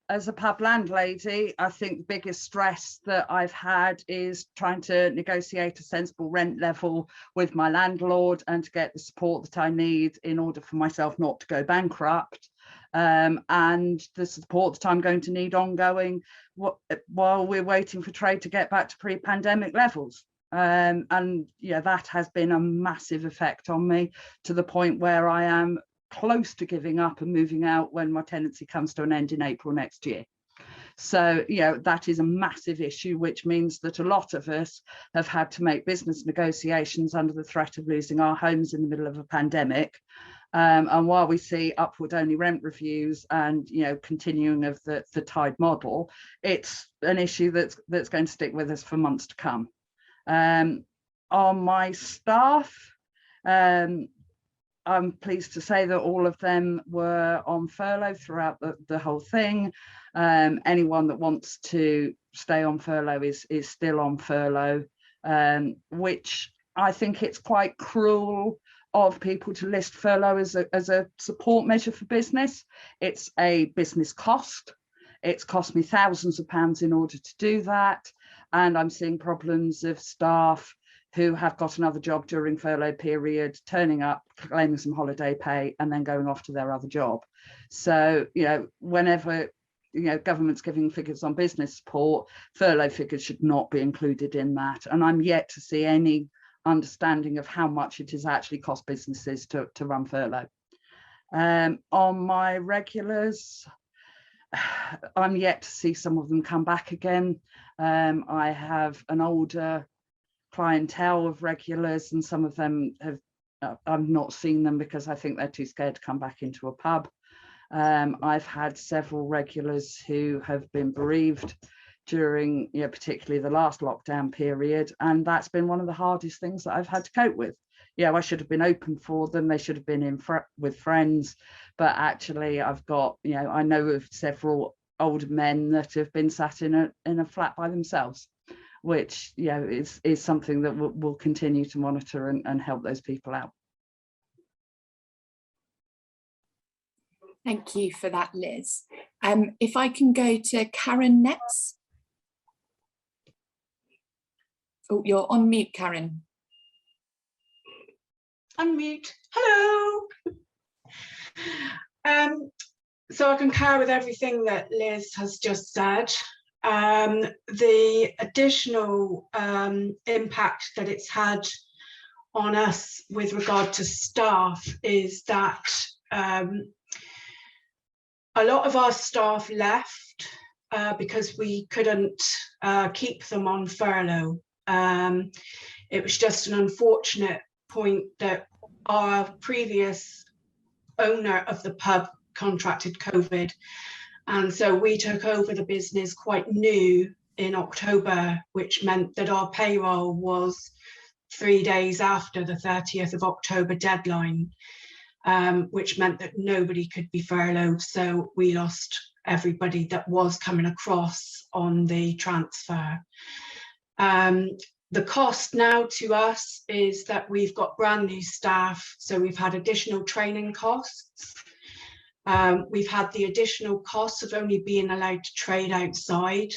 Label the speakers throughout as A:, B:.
A: as a pub landlady, I think the biggest stress that I've had is trying to negotiate a sensible rent level with my landlord and to get the support that I need in order for myself not to go bankrupt. And the support that I'm going to need ongoing while we're waiting for trade to get back to pre-pandemic levels. And yeah, that has been a massive effect on me, to the point where I am close to giving up and moving out when my tenancy comes to an end in April next year. So, you know, that is a massive issue, which means that a lot of us have had to make business negotiations under the threat of losing our homes in the middle of a pandemic. And while we see upward only rent reviews and, you know, continuing of the Tide model, it's an issue that's going to stick with us for months to come. On my staff, I'm pleased to say that all of them were on furlough throughout the whole thing. Anyone that wants to stay on furlough is still on furlough, which I think it's quite cruel of people to list furlough as a support measure for business. It's a business cost. It's cost me thousands of pounds in order to do that. And I'm seeing problems of staff who have got another job during furlough period, turning up, claiming some holiday pay, and then going off to their other job. So, you know, whenever, you know, government's giving figures on business support, furlough figures should not be included in that. And I'm yet to see any understanding of how much it is actually cost businesses to run furlough. On my regulars, I'm yet to see some of them come back again. I have an older clientele of regulars, and some of them have I've not seen them because I think they're too scared to come back into a pub. I've had several regulars who have been bereaved during, you know, particularly the last lockdown period, and that's been one of the hardest things that I've had to cope with. Yeah, I should have been open for them, they should have been in with friends, but actually I've got, you know, I know of several older men that have been sat in a flat by themselves, which, you know, is something that we'll continue to monitor and help those people out.
B: Thank you for that, Liz. If I can go to Karen next. Oh, you're on mute, Karen.
C: Unmute. Hello. So I concur with everything that Liz has just said. The additional impact that it's had on us with regard to staff is that a lot of our staff left because we couldn't keep them on furlough. It was just an unfortunate point that our previous owner of the pub contracted COVID. And so we took over the business quite new in October, which meant that our payroll was 3 days after the 30th of October deadline, which meant that nobody could be furloughed. So we lost everybody that was coming across on the transfer. The cost now to us is that we've got brand new staff. So we've had additional training costs. We've had the additional costs of only being allowed to trade outside,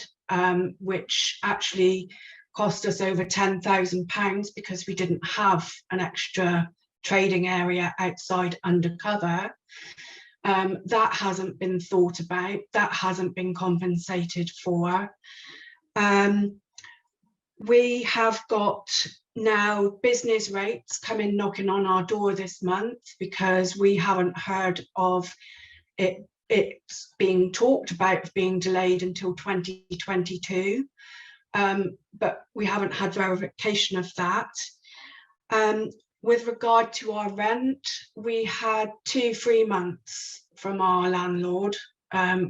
C: which actually cost us over £10,000 because we didn't have an extra trading area outside undercover. That hasn't been thought about, that hasn't been compensated for. We have got now business rates coming knocking on our door this month because we haven't heard of it's being talked about being delayed until 2022, but we haven't had verification of that. With regard to our rent, we had 2 free months from our landlord,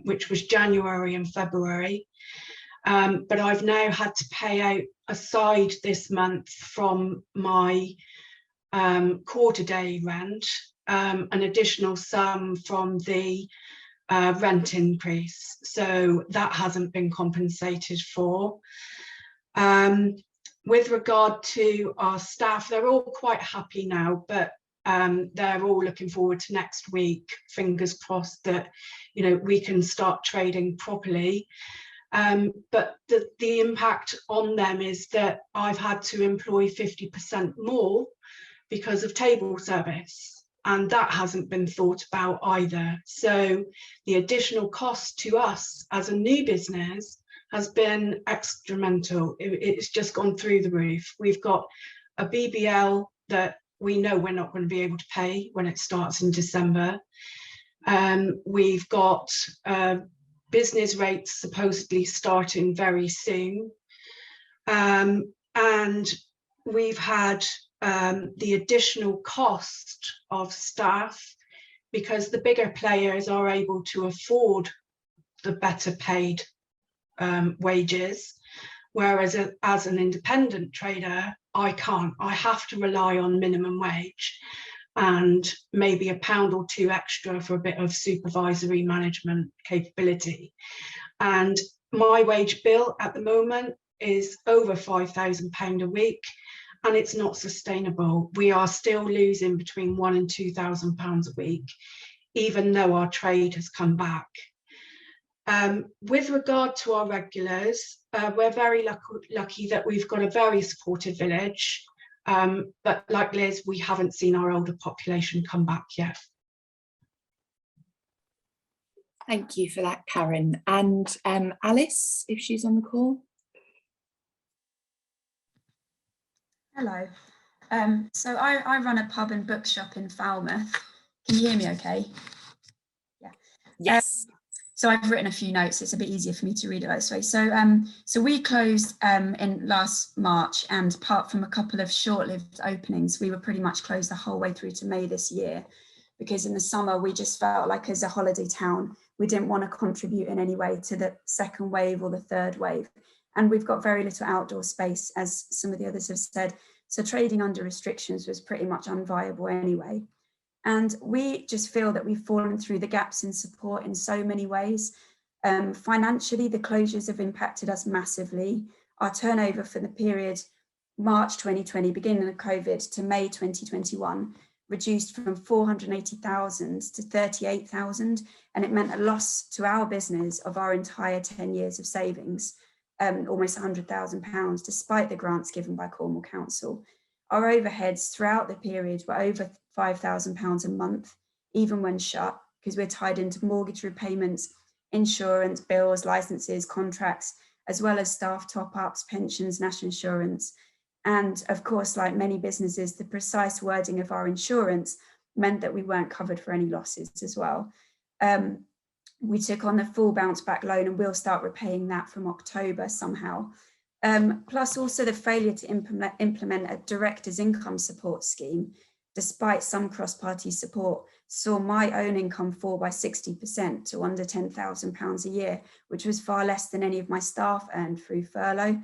C: which was January and February. But I've now had to pay out aside this month from my quarter day rent, an additional sum from the rent increase. So that hasn't been compensated for. With regard to our staff, they're all quite happy now, but they're all looking forward to next week, fingers crossed that, you know, we can start trading properly. But the impact on them is that I've had to employ 50% more because of table service, and that hasn't been thought about either. So the additional cost to us as a new business has been extramental. It's just gone through the roof. We've got a BBL that we know we're not going to be able to pay when it starts in December. We've got business rates supposedly starting very soon. And we've had the additional cost of staff because the bigger players are able to afford the better paid wages, whereas as an independent trader, I can't. I have to rely on minimum wage and maybe £1 or £2 extra for a bit of supervisory management capability. And my wage bill at the moment is over £5,000 a week, and it's not sustainable. We are still losing between £1,000 and £2,000 a week, even though our trade has come back. With regard to our regulars, we're very lucky that we've got a very supportive village. But like Liz, we haven't seen our older population come back yet.
B: Thank you for that, Karen. And Alice, if she's on the call.
D: Hello. So I run a pub and bookshop in Falmouth. Can you hear me okay? Yeah.
B: Yes.
D: So I've written a few notes. It's a bit easier for me to read it this way. So we closed in last March, and apart from a couple of short-lived openings, we were pretty much closed the whole way through to May this year, because in the summer we just felt like, as a holiday town, we didn't want to contribute in any way to the second wave or the third wave. And we've got very little outdoor space, as some of the others have said. So trading under restrictions was pretty much unviable anyway. And we just feel that we've fallen through the gaps in support in so many ways. Financially, the closures have impacted us massively. Our turnover for the period March 2020, beginning of COVID, to May 2021, reduced from 480,000 to 38,000. And it meant a loss to our business of our entire 10 years of savings, almost £100,000, despite the grants given by Cornwall Council. Our overheads throughout the period were over £5,000 a month, even when shut, because we're tied into mortgage repayments, insurance, bills, licenses, contracts, as well as staff top-ups, pensions, national insurance. And of course, like many businesses, the precise wording of our insurance meant that we weren't covered for any losses as well. We took on the full bounce back loan, and we'll start repaying that from October somehow. Plus also the failure to implement a director's income support scheme, despite some cross-party support, saw my own income fall by 60% to under £10,000 a year, which was far less than any of my staff earned through furlough.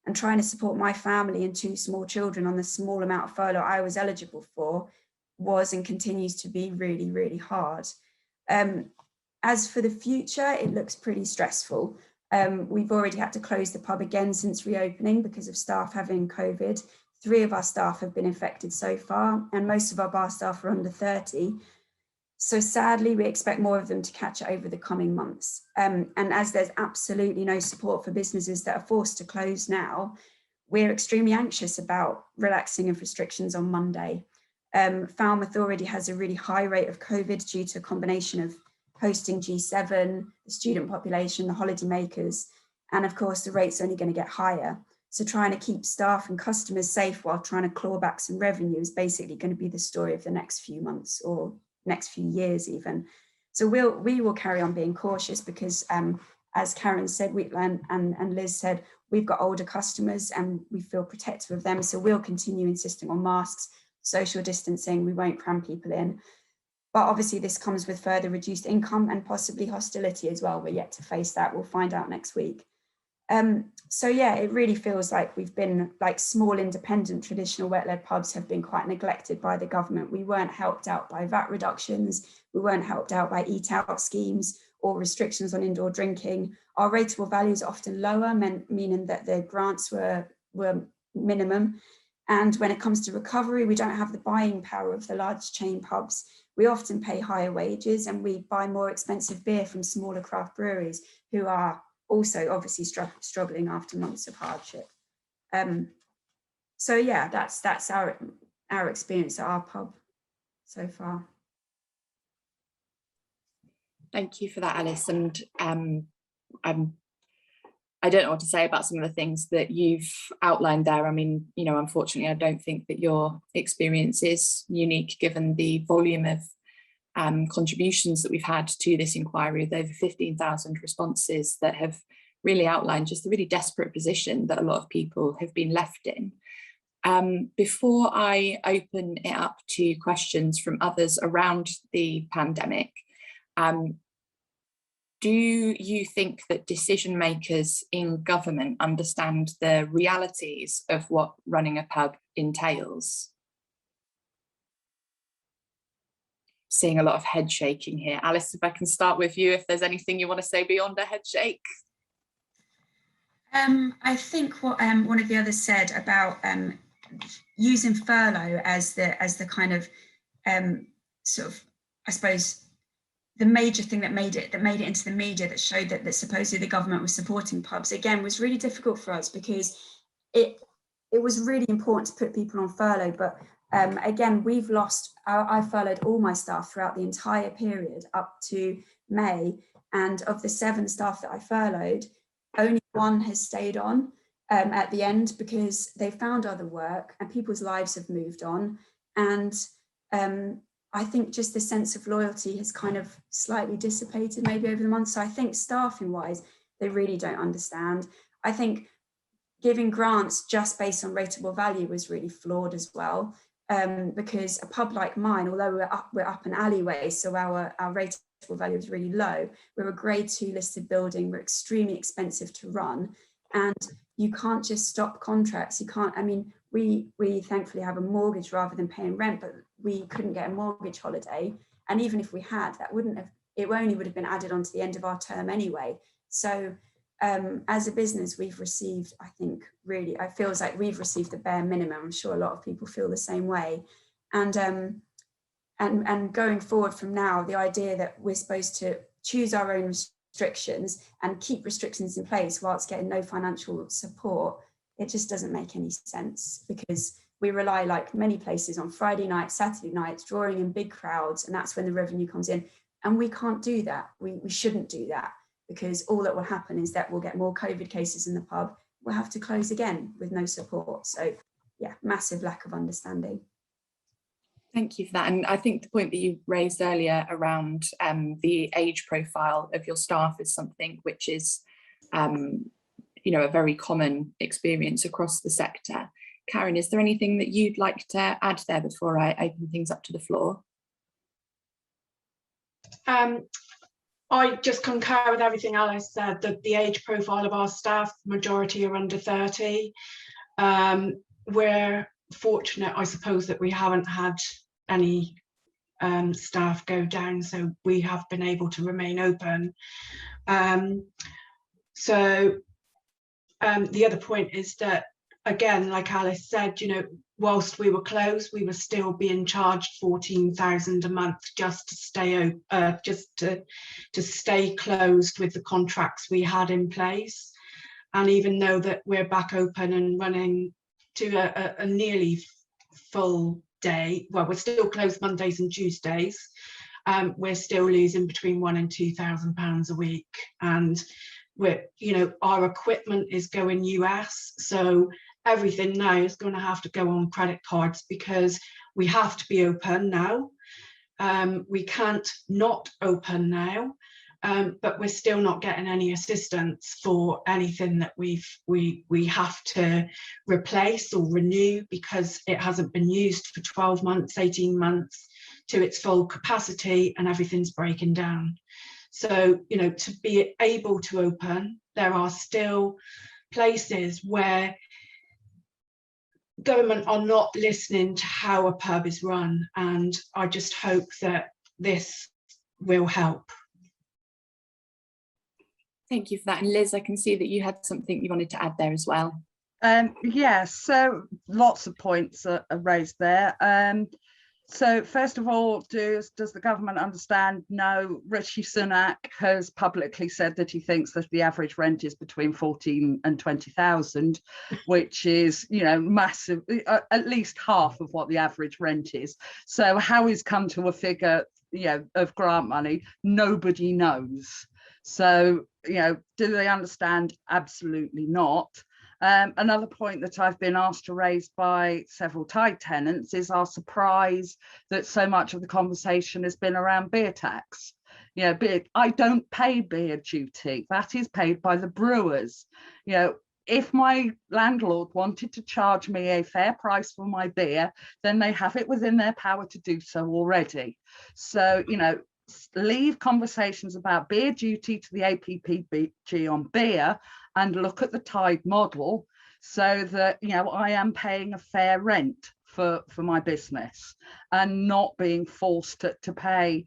D: And trying to support my family and 2 small children on the small amount of furlough I was eligible for was and continues to be really, really hard. As for the future, it looks pretty stressful. We've already had to close the pub again since reopening because of staff having COVID. 3 of our staff have been infected so far, and most of our bar staff are under 30. So sadly, we expect more of them to catch it over the coming months. And as there's absolutely no support for businesses that are forced to close now, we're extremely anxious about relaxing of restrictions on Monday. Falmouth already has a really high rate of COVID due to a combination of hosting G7, the student population, the holidaymakers, and of course the rate's only going to get higher. So trying to keep staff and customers safe while trying to claw back some revenue is basically going to be the story of the next few months or next few years even. So we will carry on being cautious because as Karen said, and Liz said, we've got older customers and we feel protective of them. So we'll continue insisting on masks, social distancing, we won't cram people in. But obviously this comes with further reduced income and possibly hostility as well. We're yet to face that. We'll find out next week. So yeah, it really feels like we've been like small independent traditional wet-led pubs have been quite neglected by the government. We weren't helped out by VAT reductions. We weren't helped out by eat-out schemes or restrictions on indoor drinking. Our rateable values are often lower, meaning that the grants were minimum. And when it comes to recovery, we don't have the buying power of the large chain pubs. We often pay higher wages and we buy more expensive beer from smaller craft breweries who are also obviously struggling after months of hardship. So yeah, that's our experience at our pub so far.
B: Thank you for that, Alice. And I don't know what to say about some of the things that you've outlined there. I mean, you know, unfortunately, I don't think that your experience is unique given the volume of contributions that we've had to this inquiry, with over 15,000 responses that have really outlined just the really desperate position that a lot of people have been left in. Before I open it up to questions from others around the pandemic, do you think that decision makers in government understand the realities of what running a pub entails? Seeing a lot of head shaking here. Alice, if I can start with you, if there's anything you want to say beyond a head shake.
D: I think what one of the others said about using furlough as the kind of sort of, I suppose, the major thing that made it into the media, that showed that supposedly the government was supporting pubs, again, was really difficult for us because it was really important to put people on furlough. But again, we've lost, I furloughed all my staff throughout the entire period up to May. And of the 7 staff that I furloughed, only 1 has stayed on at the end because they found other work and people's lives have moved on. And I think just the sense of loyalty has kind of slightly dissipated maybe over the months. So I think staffing wise, they really don't understand. I think giving grants just based on rateable value was really flawed as well, because a pub like mine, although we're up an alleyway, so our rateable value is really low. We're a grade 2 listed building. We're extremely expensive to run, and you can't just stop contracts. You can't. I mean, we thankfully have a mortgage rather than paying rent, but we couldn't get a mortgage holiday. And even if we had, it only would have been added on to the end of our term anyway. So as a business, we've received, I think, really, it feels like we've received the bare minimum. I'm sure a lot of people feel the same way. And going forward from now, the idea that we're supposed to choose our own restrictions and keep restrictions in place whilst getting no financial support, it just doesn't make any sense, because we rely, like many places, on Friday nights, Saturday nights, drawing in big crowds, and that's when the revenue comes in. And we can't do that. We shouldn't do that, because all that will happen is that we'll get more COVID cases in the pub. We'll have to close again with no support. So yeah, massive lack of understanding.
B: Thank you for that. And I think the point that you raised earlier around the age profile of your staff is something which is, you know, a very common experience across the sector. Karen, is there anything that you'd like to add there before I open things up to the floor?
C: I just concur with everything Alice said, that the age profile of our staff, majority are under 30. We're fortunate, I suppose, that we haven't had any staff go down, so we have been able to remain open. The other point is that, again, like Alice said, you know, whilst we were closed, we were still being charged 14,000 a month just to stay to stay closed with the contracts we had in place. And even though that we're back open and running to a nearly full day, well, we're still closed Mondays and Tuesdays, we're still losing between £1,000 and £2,000 a week. And we're, you know, our equipment is going US, so everything now is going to have to go on credit cards because we have to be open now. We can't not open now, but we're still not getting any assistance for anything that we have to replace or renew because it hasn't been used for 12 months, 18 months to its full capacity, and everything's breaking down. So, you know, to be able to open, there are still places where government are not listening to how a pub is run, and I just hope that this will help.
B: Thank you for that. And Liz, I can see that you had something you wanted to add there as well.
A: Yeah, so lots of points are raised there. So first of all, does the government understand? No, Rishi Sunak has publicly said that he thinks that the average rent is between 14 and 20,000, which is, you know, massive, at least half of what the average rent is. So how he's come to a figure, you know, of grant money, nobody knows. So, you know, do they understand? Absolutely not. Another point that I've been asked to raise by several Tide tenants is our surprise that so much of the conversation has been around beer tax. You know, I don't pay beer duty. That is paid by the brewers. You know, if my landlord wanted to charge me a fair price for my beer, then they have it within their power to do so already. So, you know, leave conversations about beer duty to the APPG on beer and look at the Tide model so that, you know, I am paying a fair rent for my business and not being forced to pay,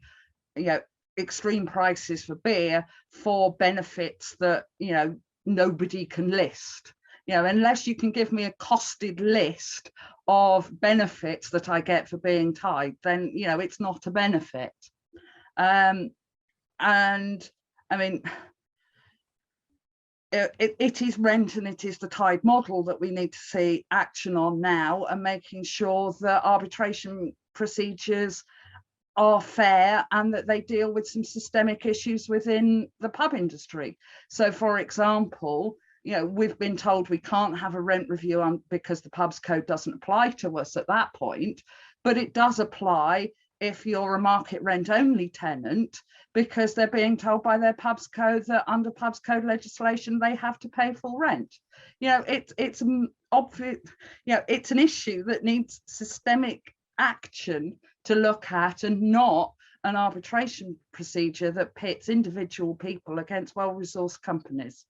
A: you know, extreme prices for beer for benefits that, you know, nobody can list. You know, unless you can give me a costed list of benefits that I get for being Tide, then, you know, it's not a benefit. And I mean, it is rent and it is the Tide model that we need to see action on now, and making sure that arbitration procedures are fair and that they deal with some systemic issues within the pub industry. So, for example, you know, we've been told we can't have a rent review on because the pubs code doesn't apply to us at that point, but it does apply if you're a market rent only tenant, because they're being told by their pubs code that under pubs code legislation they have to pay full rent. You know, it's obvious, you know, it's an issue that needs systemic action to look at, and not an arbitration procedure that pits individual people against well-resourced companies.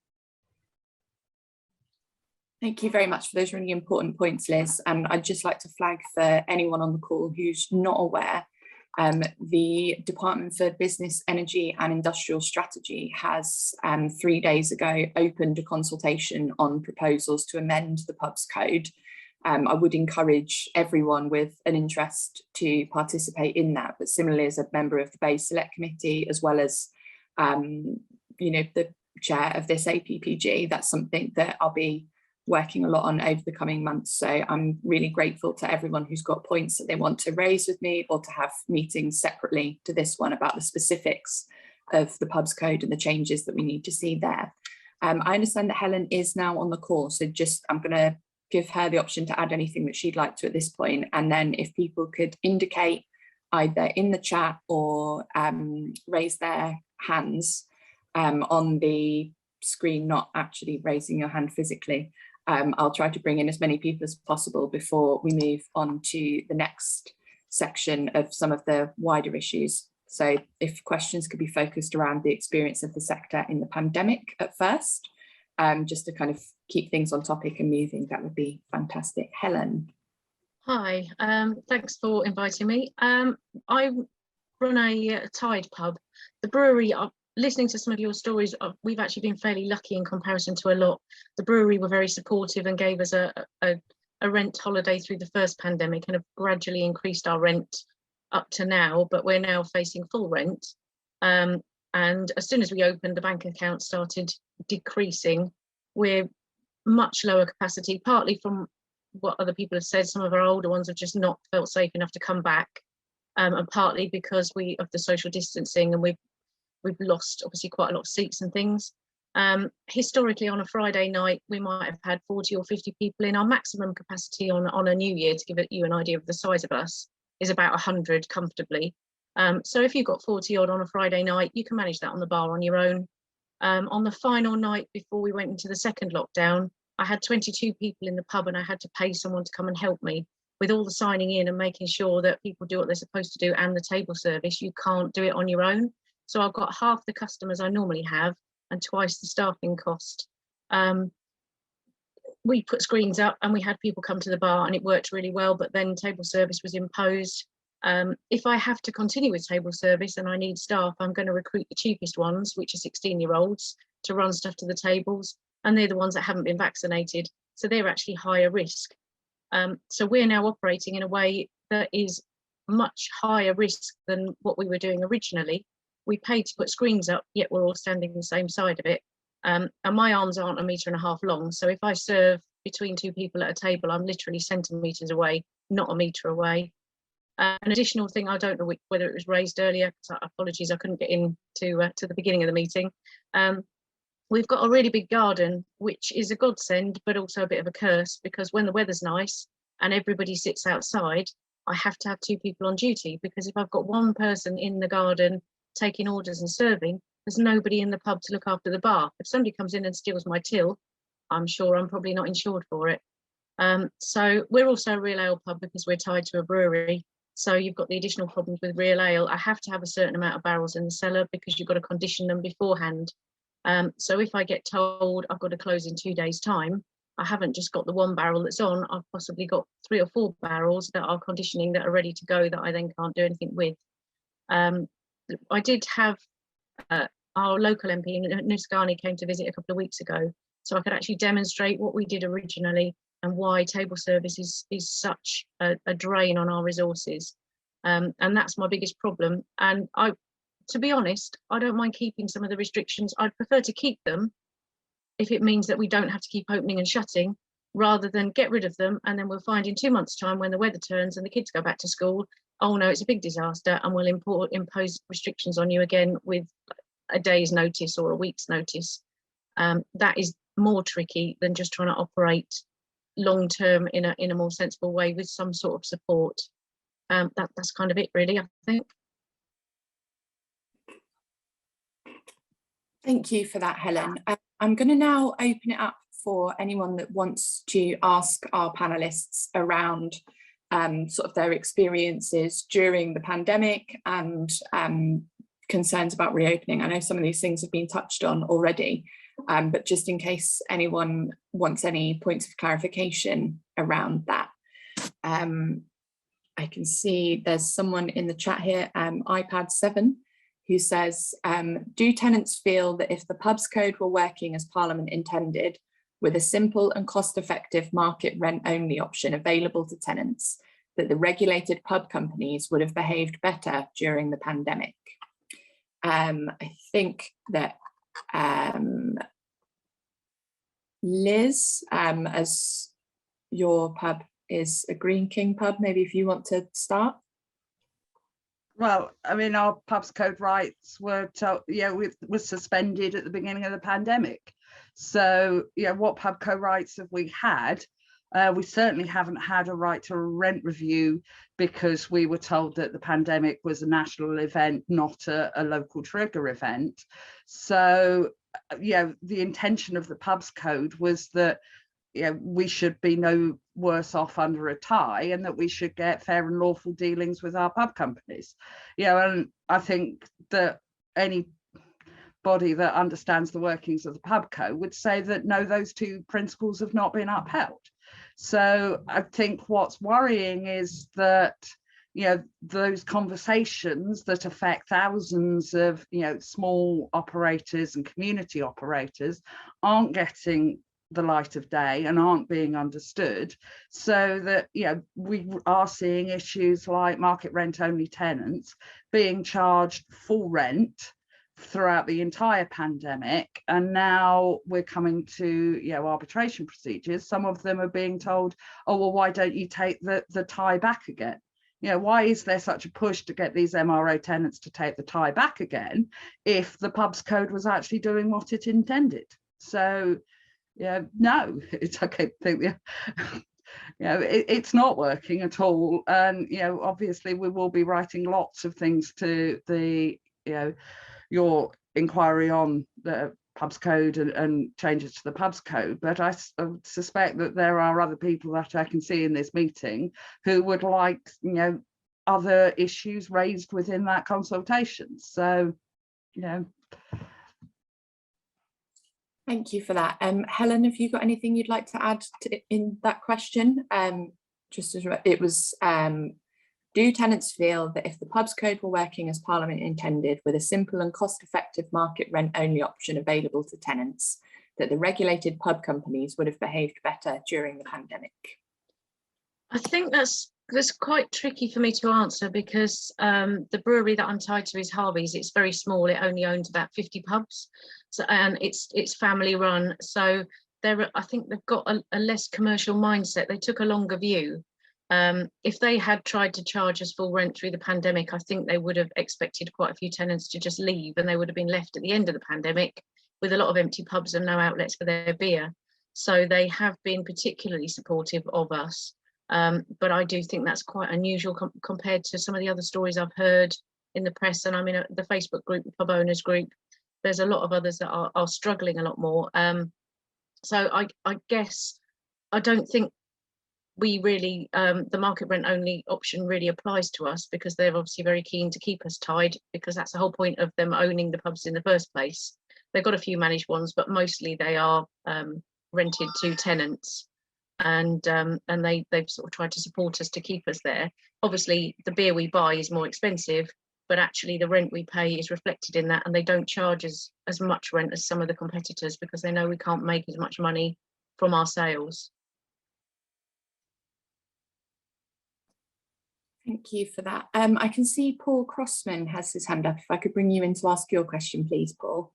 B: Thank you very much for those really important points, Liz. And I'd just like to flag for anyone on the call who's not aware, the Department for Business, Energy and Industrial Strategy has 3 days ago opened a consultation on proposals to amend the pubs code. I would encourage everyone with an interest to participate in that, but similarly as a member of the Bay Select Committee, as well as you know, the chair of this APPG, that's something that I'll be working a lot on over the coming months. So I'm really grateful to everyone who's got points that they want to raise with me, or to have meetings separately to this one about the specifics of the pubs code and the changes that we need to see there. I understand that Helen is now on the call, so I'm going to give her the option to add anything that she'd like to at this point. And then if people could indicate either in the chat or raise their hands on the screen, not actually raising your hand physically, I'll try to bring in as many people as possible before we move on to the next section of some of the wider issues. So if questions could be focused around the experience of the sector in the pandemic at first, just to kind of keep things on topic and moving, that would be fantastic. Helen.
E: Hi, thanks for inviting me. I run a Tide pub. The brewery, listening to some of your stories, we've actually been fairly lucky in comparison to a lot. The brewery were very supportive and gave us a rent holiday through the first pandemic, and have gradually increased our rent up to now, but we're now facing full rent. And as soon as we opened, the bank account started decreasing. We're much lower capacity, partly from what other people have said. Some of our older ones have just not felt safe enough to come back, and partly because of the social distancing, and we've lost obviously quite a lot of seats and things. Historically, on a Friday night, we might have had 40 or 50 people in. Our maximum capacity on a New Year, to give you an idea of the size of us, is about 100 comfortably. So if you've got 40 odd on a Friday night, you can manage that on the bar on your own. On the final night before we went into the second lockdown, I had 22 people in the pub, and I had to pay someone to come and help me with all the signing in and making sure that people do what they're supposed to do, and the table service. You can't do it on your own. So I've got half the customers I normally have and twice the staffing cost. We put screens up and we had people come to the bar, and it worked really well, but then table service was imposed. If I have to continue with table service and I need staff, I'm going to recruit the cheapest ones, which are 16-year-olds, to run stuff to the tables, and they're the ones that haven't been vaccinated. so they're actually higher risk. So we're now operating in a way that is much higher risk than what we were doing originally. We paid to put screens up, yet we're all standing the same side of it. And my arms aren't 1.5 meters long. So if I serve between 2 people at a table, I'm literally centimetres away, not 1 metre away. An additional thing, I don't know whether it was raised earlier, so apologies, I couldn't get in to the beginning of the meeting. We've got a really big garden, which is a godsend, but also a bit of a curse, because when the weather's nice and everybody sits outside, I have to have 2 people on duty, because if I've got 1 person in the garden taking orders and serving, there's nobody in the pub to look after the bar. If somebody comes in and steals my till, I'm sure I'm probably not insured for it. So we're also a real ale pub because we're tied to a brewery. So you've got the additional problems with real ale. I have to have a certain amount of barrels in the cellar because you've got to condition them beforehand. So if I get told I've got to close in 2 days' time, I haven't just got the 1 barrel that's on, I've possibly got 3 or 4 barrels that are conditioning that are ready to go that I then can't do anything with. I did have our local MP, Nuskani, came to visit a couple of weeks ago, so I could actually demonstrate what we did originally and why table service is such a drain on our resources. And that's my biggest problem. And to be honest, I don't mind keeping some of the restrictions. I'd prefer to keep them if it means that we don't have to keep opening and shutting, rather than get rid of them and then we'll find in 2 months' time, when the weather turns and the kids go back to school, oh no, it's a big disaster, and we'll impose restrictions on you again with a day's notice or a week's notice. That is more tricky than just trying to operate long term in a more sensible way with some sort of support. That's kind of it, really, I think.
B: Thank you for that, Helen. I'm going to now open it up for anyone that wants to ask our panelists around sort of their experiences during the pandemic and concerns about reopening. I know some of these things have been touched on already, but just in case anyone wants any points of clarification around that. I can see there's someone in the chat here, iPad 7, who says, do tenants feel that if the pubs code were working as Parliament intended, with a simple and cost-effective market rent only option available to tenants, that the regulated pub companies would have behaved better during the pandemic? I think that Liz, as your pub is a Green King pub, maybe if you want to start.
A: Well, I mean, our pubs code rights were was suspended at the beginning of the pandemic. So, what pub code rights have we had? We certainly haven't had a right to a rent review because we were told that the pandemic was a national event, not a local trigger event. So, the intention of the pubs code was that we should be no worse off under a tie, and that we should get fair and lawful dealings with our pub companies. And I think that anybody that understands the workings of the pub code would say that no, those 2 principles have not been upheld. So I think what's worrying is that those conversations that affect thousands of small operators and community operators aren't getting the light of day and aren't being understood, so that we are seeing issues like market rent only tenants being charged full rent throughout the entire pandemic, and now we're coming to arbitration procedures. Some of them are being told, oh well, why don't you take the tie back again? Why is there such a push to get these MRO tenants to take the tie back again if the pubs code was actually doing what it intended? So no, it's okay. It's not working at all, and obviously we will be writing lots of things to the your inquiry on the pubs code and changes to the pubs code, but I suspect that there are other people that I can see in this meeting who would like other issues raised within that consultation. So
B: Thank you for that. Helen, have you got anything you'd like to add in that question? Just as it was, do tenants feel that if the pubs code were working as Parliament intended, with a simple and cost-effective market rent only option available to tenants, that the regulated pub companies would have behaved better during the pandemic?
E: I think that's quite tricky for me to answer, because the brewery that I'm tied to is Harvey's. It's very small. It only owns about 50 pubs, so, and it's family run. So I think they've got a less commercial mindset. They took a longer view. If they had tried to charge us full rent through the pandemic, I think they would have expected quite a few tenants to just leave, and they would have been left at the end of the pandemic with a lot of empty pubs and no outlets for their beer. So they have been particularly supportive of us. But I do think that's quite unusual compared to some of the other stories I've heard in the press. And I'm in the Facebook group, the Pub Owners Group. There's a lot of others that are struggling a lot more. So I guess I don't think we really, the market rent only option really applies to us, because they're obviously very keen to keep us tied, because that's the whole point of them owning the pubs in the first place. They've got a few managed ones, but mostly they are rented to tenants. And they've sort of tried to support us to keep us there. Obviously, the beer we buy is more expensive, but actually the rent we pay is reflected in that, and they don't charge us as much rent as some of the competitors, because they know we can't make as much money from our sales.
B: Thank you for that. I can see Paul Crossman has his hand up. If I could bring you in to ask your question, please, Paul.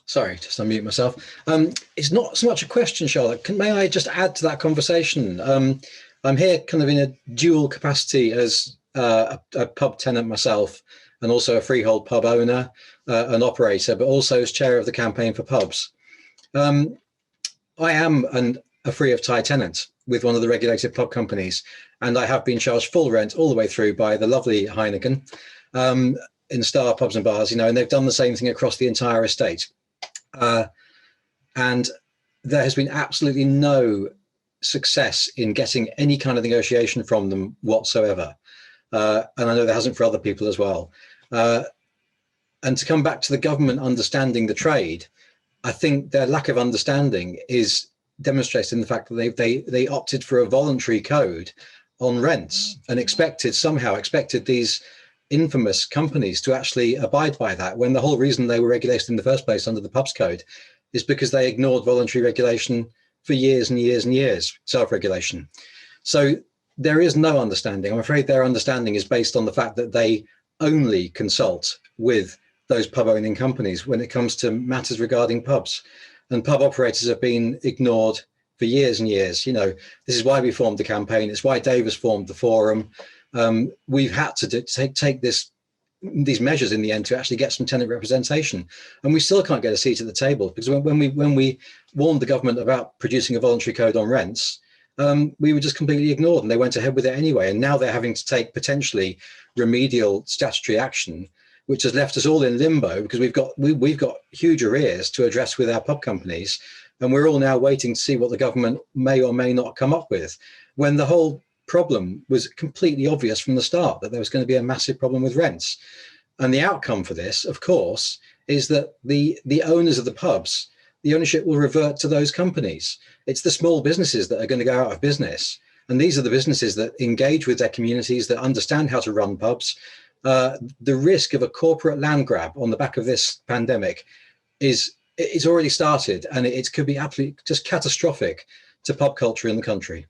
F: Sorry, just unmute myself. It's not so much a question, Charlotte. May I just add to that conversation? I'm here kind of in a dual capacity as a pub tenant myself, and also a freehold pub owner, an operator, but also as chair of the campaign for pubs. I am a free of tie tenant with one of the regulated pub companies, and I have been charged full rent all the way through by the lovely Heineken in Star Pubs and Bars, and they've done the same thing across the entire estate. And there has been absolutely no success in getting any kind of negotiation from them whatsoever. And I know there hasn't for other people as well. And to come back to the government understanding the trade, I think their lack of understanding is demonstrated in the fact that they opted for a voluntary code on rents and somehow expected these infamous companies to actually abide by that, when the whole reason they were regulated in the first place under the pubs code is because they ignored voluntary regulation for years and years and years, self-regulation. So there is no understanding. I'm afraid their understanding is based on the fact that they only consult with those pub owning companies when it comes to matters regarding pubs, and pub operators have been ignored for years and years. This is why we formed the campaign. It's why Dave has formed the forum. We've had to take these measures in the end to actually get some tenant representation, and we still can't get a seat at the table, because when we warned the government about producing a voluntary code on rents, we were just completely ignored, and they went ahead with it anyway. And now they're having to take potentially remedial statutory action, which has left us all in limbo, because we've got huge arrears to address with our pub companies, and we're all now waiting to see what the government may or may not come up with, when the whole problem was completely obvious from the start that there was going to be a massive problem with rents. And the outcome for this, of course, is that the owners of the pubs, the ownership will revert to those companies. It's the small businesses that are going to go out of business. And these are the businesses that engage with their communities, that understand how to run pubs. The risk of a corporate land grab on the back of this pandemic it's already started, and it could be absolutely just catastrophic to pub culture in the country.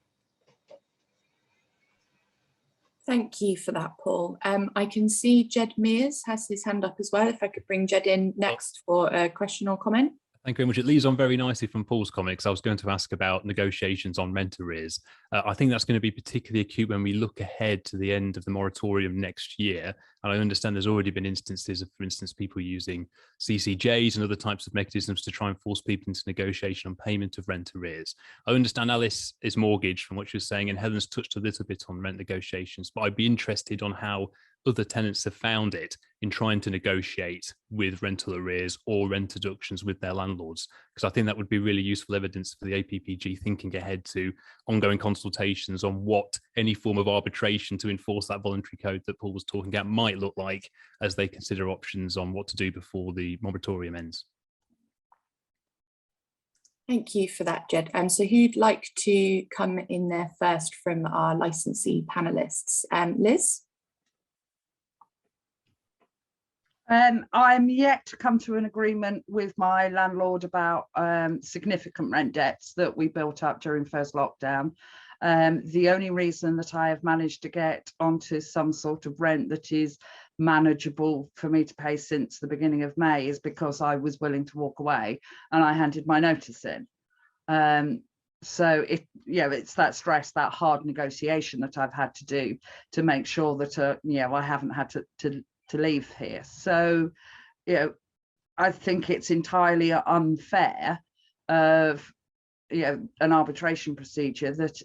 B: Thank you for that, Paul. I can see Jed Meers has his hand up as well. If I could bring Jed in next for a question or comment.
G: Thank you very much. It leads on very nicely from Paul's comment, because I was going to ask about negotiations on rent arrears. I think that's going to be particularly acute when we look ahead to the end of the moratorium next year. And I understand there's already been instances of, for instance, people using CCJs and other types of mechanisms to try and force people into negotiation on payment of rent arrears. I understand Alice is mortgaged from what you're saying, and Helen's touched a little bit on rent negotiations, but I'd be interested on how other tenants have found it in trying to negotiate with rental arrears or rent deductions with their landlords, because I think that would be really useful evidence for the APPG thinking ahead to ongoing consultations on what any form of arbitration to enforce that voluntary code that Paul was talking about might look like, as they consider options on what to do before the moratorium ends.
B: Thank you for that, Jed. So who'd like to come in there first from our licensee panelists? Liz?
A: I'm yet to come to an agreement with my landlord about significant rent debts that we built up during first lockdown. The only reason that I have managed to get onto some sort of rent that is manageable for me to pay since the beginning of May is because I was willing to walk away and I handed my notice in. So it's that stress, that hard negotiation that I've had to do to make sure that I haven't had to leave here. So I think it's entirely unfair of an arbitration procedure that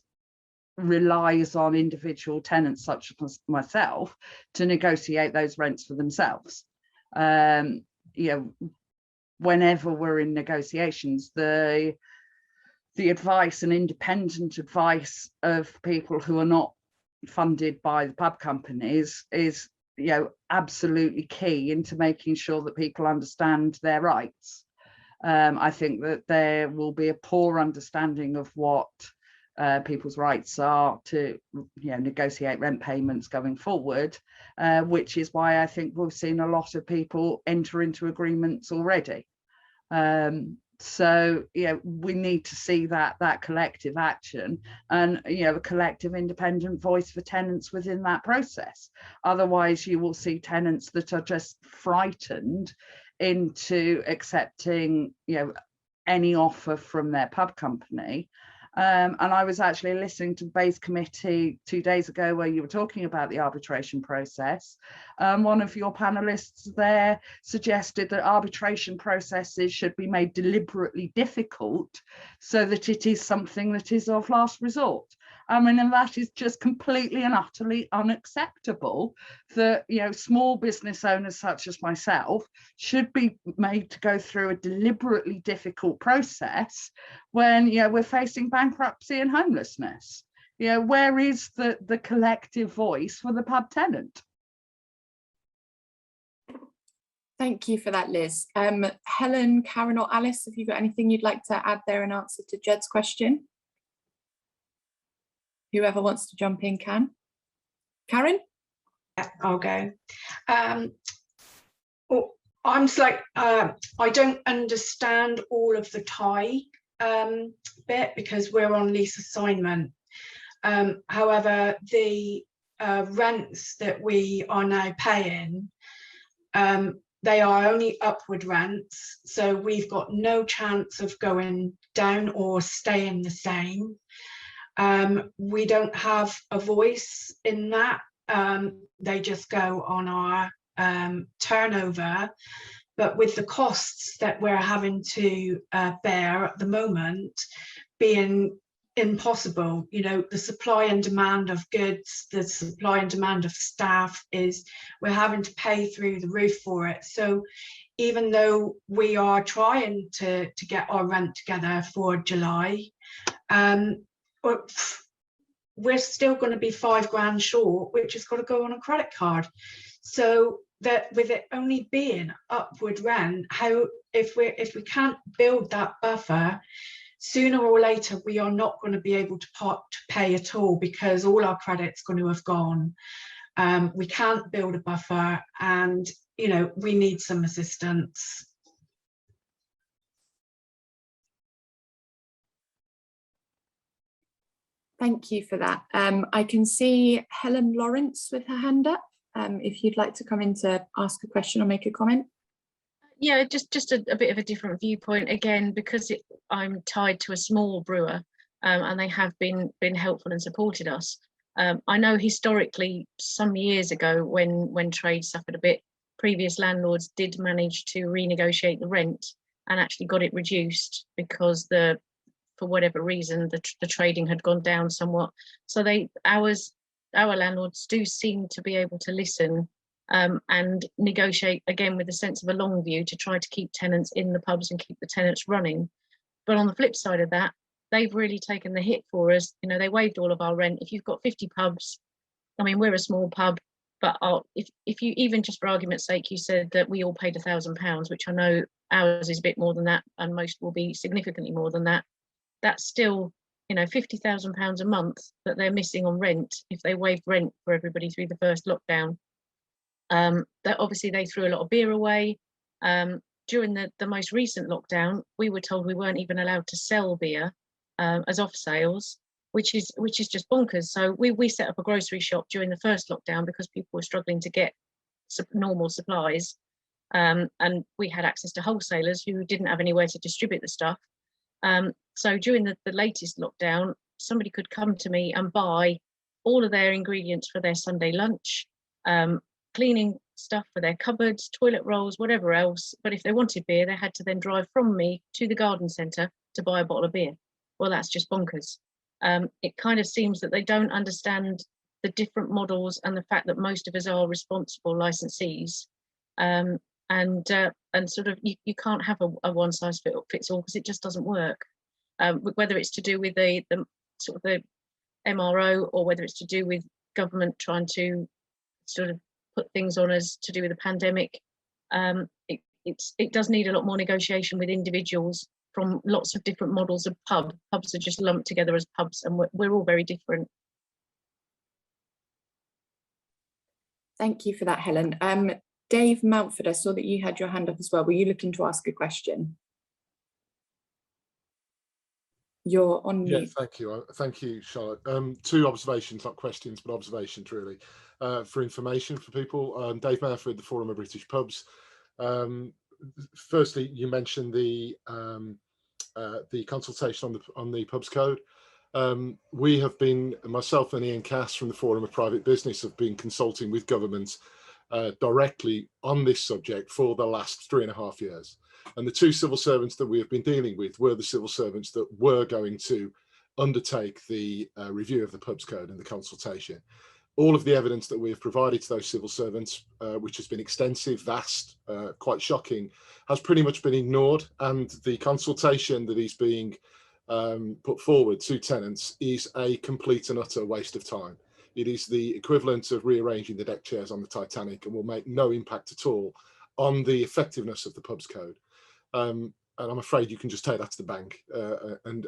A: relies on individual tenants such as myself to negotiate those rents for themselves. Whenever we're in negotiations, the advice and independent advice of people who are not funded by the pub companies is absolutely key into making sure that people understand their rights. I think that there will be a poor understanding of what people's rights are to negotiate rent payments going forward, which is why I think we've seen a lot of people enter into agreements already. So we need to see that collective action and a collective independent voice for tenants within that process. Otherwise you will see tenants that are just frightened into accepting any offer from their pub company. And I was actually listening to the Base Committee 2 days ago where you were talking about the arbitration process. One of your panelists there suggested that arbitration processes should be made deliberately difficult so that it is something that is of last resort. I mean, and that is just completely and utterly unacceptable that, small business owners such as myself should be made to go through a deliberately difficult process when, we're facing bankruptcy and homelessness. Where is the collective voice for the pub tenant?
B: Thank you for that, Liz. Helen, Karen or Alice, have you got anything you'd like to add there in answer to Jed's question? Whoever wants to jump in can. Karen?
C: Yeah, I'll go. I'm just like, I don't understand all of the tie bit because we're on lease assignment. However, the rents that we are now paying, they are only upward rents, so we've got no chance of going down or staying the same. We don't have a voice in that. They just go on our turnover, but with the costs that we're having to bear at the moment being impossible, the supply and demand of goods, the supply and demand of staff we're having to pay through the roof for it. So even though we are trying to get our rent together for July, we're still going to be £5,000 short, which has got to go on a credit card. So that with it only being upward rent, if we can't build that buffer, sooner or later we are not going to be able to pay at all because all our credit's going to have gone. We can't build a buffer, and we need some assistance.
B: Thank you for that. I can see Helen Lawrence with her hand up. If you'd like to come in to ask a question or make a comment.
E: Yeah, just a bit of a different viewpoint again, because I'm tied to a small brewer, and they have been helpful and supported us. I know historically, some years ago, when trade suffered a bit, previous landlords did manage to renegotiate the rent and actually got it reduced because for whatever reason, the trading had gone down somewhat. So our landlords do seem to be able to listen and negotiate again with a sense of a long view to try to keep tenants in the pubs and keep the tenants running. But on the flip side of that, they've really taken the hit for us. They waived all of our rent. If you've got 50 pubs, I mean, we're a small pub, but if you, even just for argument's sake, you said that we all paid £1,000, which I know ours is a bit more than that, and most will be significantly more than that. That's still, £50,000 a month that they're missing on rent if they waived rent for everybody through the first lockdown. That obviously they threw a lot of beer away. During the most recent lockdown, we were told we weren't even allowed to sell beer as off sales, which is just bonkers. So we set up a grocery shop during the first lockdown because people were struggling to get normal supplies, and we had access to wholesalers who didn't have anywhere to distribute the stuff. So during the latest lockdown, somebody could come to me and buy all of their ingredients for their Sunday lunch, cleaning stuff for their cupboards, toilet rolls, whatever else. But if they wanted beer, they had to then drive from me to the garden centre to buy a bottle of beer. Well, that's just bonkers. It kind of seems that they don't understand the different models and the fact that most of us are responsible licensees. And sort of you can't have a one size fits all, because it just doesn't work. Whether it's to do with the sort of the MRO, or whether it's to do with government trying to sort of put things on us to do with the pandemic, it does need a lot more negotiation with individuals from lots of different models of pub. Pubs are just lumped together as pubs, and we're all very different.
B: Thank you for that, Helen. Dave Mountford, I saw that you had your hand up as well. Were you looking to ask a question? You're on mute.
H: Yeah, thank you, Charlotte. Two observations, not questions, but observations really, for information for people. Dave Mountford, the Forum of British Pubs. Firstly, you mentioned the consultation on the Pubs Code. We have been, myself and Ian Cass from the Forum of Private Business, have been consulting with government directly on this subject for the last 3.5 years. And the two civil servants that we have been dealing with were the civil servants that were going to undertake the review of the Pubs Code and the consultation. All of the evidence that we have provided to those civil servants, which has been extensive, vast, quite shocking, has pretty much been ignored. And the consultation that is being put forward to tenants is a complete and utter waste of time. It is the equivalent of rearranging the deck chairs on the Titanic and will make no impact at all on the effectiveness of the Pubs Code. And I'm afraid you can just take that to the bank, and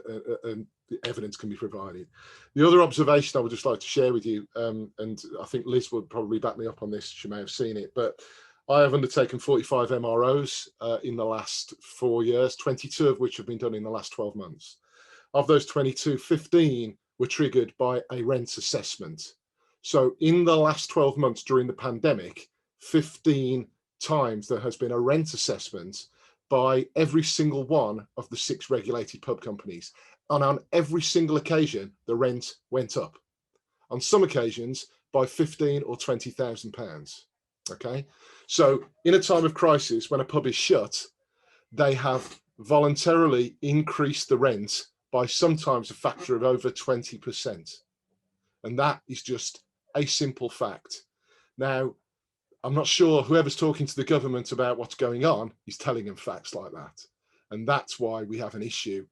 H: the evidence can be provided. The other observation I would just like to share with you, and I think Liz would probably back me up on this, she may have seen it, but I have undertaken 45 MROs in the last 4 years, 22 of which have been done in the last 12 months. Of those 22, 15 were triggered by a rent assessment. So in the last 12 months during the pandemic, 15 times there has been a rent assessment by every single one of the 6 regulated pub companies. And on every single occasion, the rent went up. On some occasions by £15,000 or £20,000. Okay. So in a time of crisis, when a pub is shut, they have voluntarily increased the rent by sometimes a factor of over 20%. And that is just a simple fact. Now, I'm not sure whoever's talking to the government about what's going on is telling them facts like that. And that's why we have an issue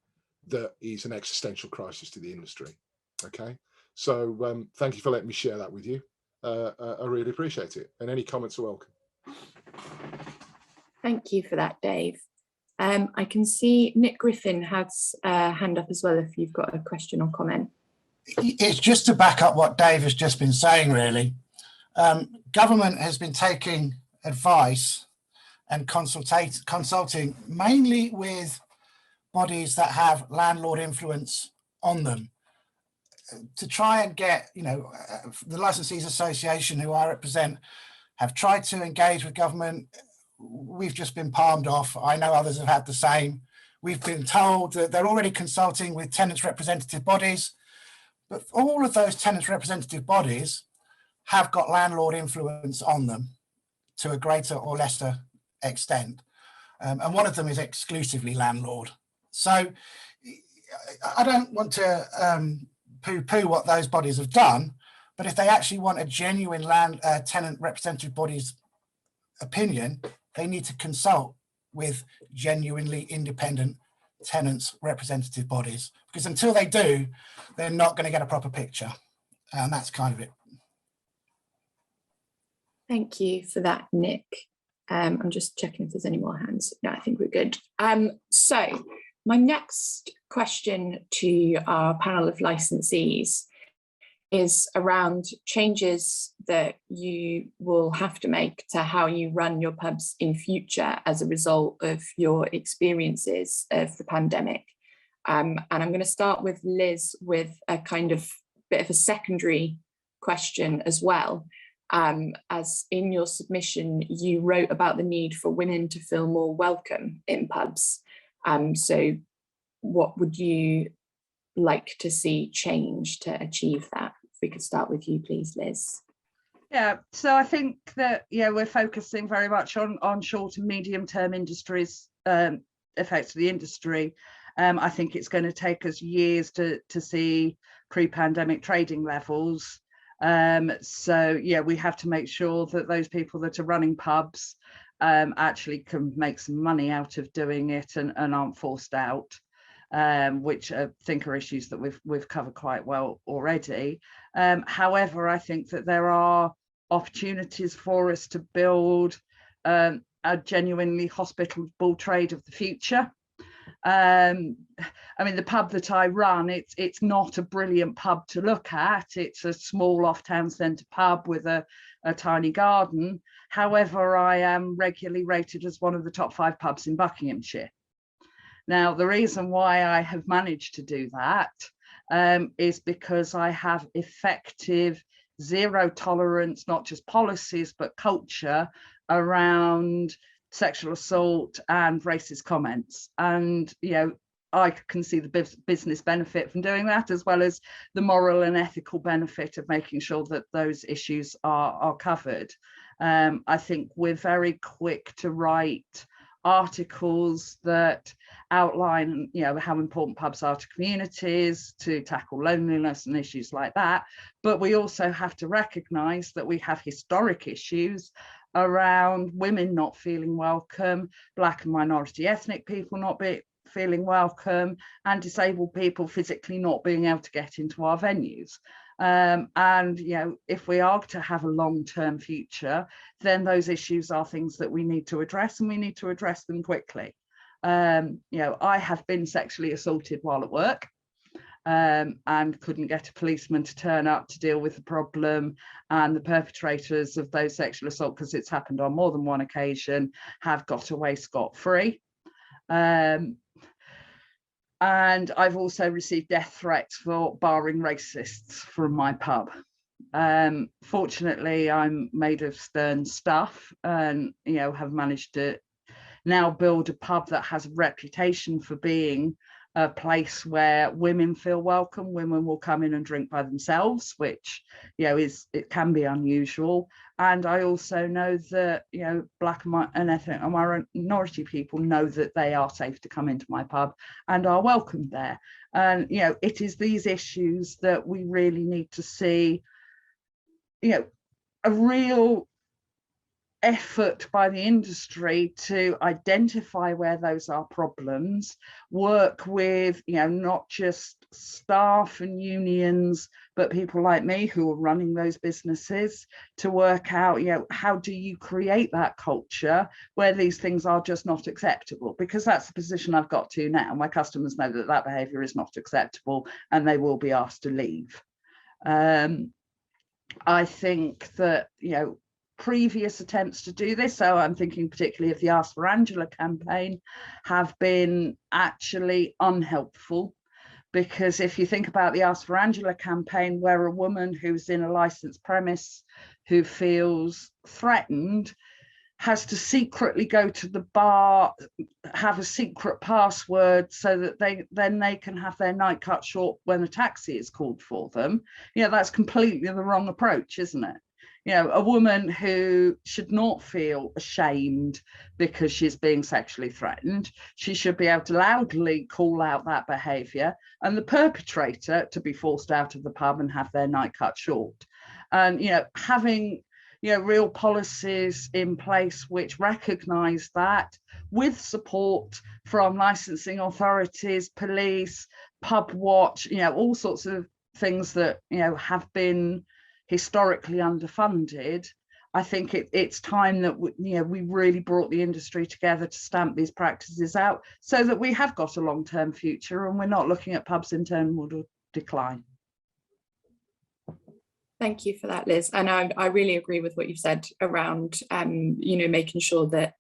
H: that is an existential crisis to the industry. Okay. So thank you for letting me share that with you. I really appreciate it. And any comments are welcome.
B: Thank you for that, Dave. I can see Nick Griffin has a hand up as well if you've got a question or comment.
I: It's just to back up what Dave has just been saying, really. Government has been taking advice and consulting mainly with bodies that have landlord influence on them to try and get, the Licensees Association, who I represent, have tried to engage with government. We've just been palmed off. I know others have had the same. We've been told that they're already consulting with tenants' representative bodies, but all of those tenants' representative bodies have got landlord influence on them to a greater or lesser extent. And one of them is exclusively landlord. So I don't want to poo-poo what those bodies have done, but if they actually want a genuine tenant representative body's opinion, they need to consult with genuinely independent tenants representative bodies, because until they do, they're not going to get a proper picture. And that's kind of it.
B: Thank you for that, Nick. I'm just checking if there's any more hands. No, I think we're good. So my next question to our panel of licensees is around changes that you will have to make to how you run your pubs in future as a result of your experiences of the pandemic. And I'm going to start with Liz with a kind of bit of a secondary question as well. As in your submission, you wrote about the need for women to feel more welcome in pubs. So what would you like to see change to achieve that? If we could start with you, please, Liz.
A: Yeah, so I think that, yeah, we're focusing very much on short and medium term industries, effects of the industry. I think it's going to take us years to see pre-pandemic trading levels. So yeah, we have to make sure that those people that are running pubs actually can make some money out of doing it and aren't forced out. Which I think are issues that we've covered quite well already. However, I think that there are opportunities for us to build a genuinely hospitable trade of the future. I mean, the pub that I run, it's not a brilliant pub to look at. It's a small off-town centre pub with a tiny garden. However, I am regularly rated as one of the top 5 pubs in Buckinghamshire. Now, the reason why I have managed to do that is because I have effective zero tolerance, not just policies, but culture around sexual assault and racist comments. And, you know, I can see the business benefit from doing that, as well as the moral and ethical benefit of making sure that those issues are covered. I think we're very quick to write articles that outline, you know, how important pubs are to communities, to tackle loneliness and issues like that. But we also have to recognise that we have historic issues around women not feeling welcome, Black and minority ethnic people not feeling welcome, and disabled people physically not being able to get into our venues. And, you know, if we are to have a long-term future, then those issues are things that we need to address, and we need to address them quickly. You know, I have been sexually assaulted while at work, and couldn't get a policeman to turn up to deal with the problem, and the perpetrators of those sexual assault, because it's happened on more than one occasion, have got away scot-free. And I've also received death threats for barring racists from my pub. Fortunately, I'm made of stern stuff, and, you know, have managed to now build a pub that has a reputation for being a place where women feel welcome. Women will come in and drink by themselves, which, you know, it can be unusual. And I also know that, you know, Black and ethnic and minority people know that they are safe to come into my pub and are welcome there. And, you know, it is these issues that we really need to see, you know, a real effort by the industry to identify where those are problems, work with, you know, not just staff and unions, but people like me who are running those businesses, to work out, you know, how do you create that culture where these things are just not acceptable? Because that's the position I've got to now. My customers know that that behaviour is not acceptable, and they will be asked to leave. I think that, you know, previous attempts to do this, so I'm thinking particularly of the Ask for Angela campaign, have been actually unhelpful. Because if you think about the Ask for Angela campaign, where a woman who's in a licensed premise who feels threatened has to secretly go to the bar, have a secret password so that they can have their night cut short when a taxi is called for them, you know, that's completely the wrong approach, isn't it? You know, a woman who should not feel ashamed because she's being sexually threatened, she should be able to loudly call out that behaviour, and the perpetrator to be forced out of the pub and have their night cut short. And, you know, having, you know, real policies in place which recognise that, with support from licensing authorities, police, pub watch, you know, all sorts of things that, you know, have been historically underfunded. I think it's time that we really brought the industry together to stamp these practices out, so that we have got a long-term future and we're not looking at pubs in terminal decline.
B: Thank you for that, Liz. And I really agree with what you've said around, you know, making sure that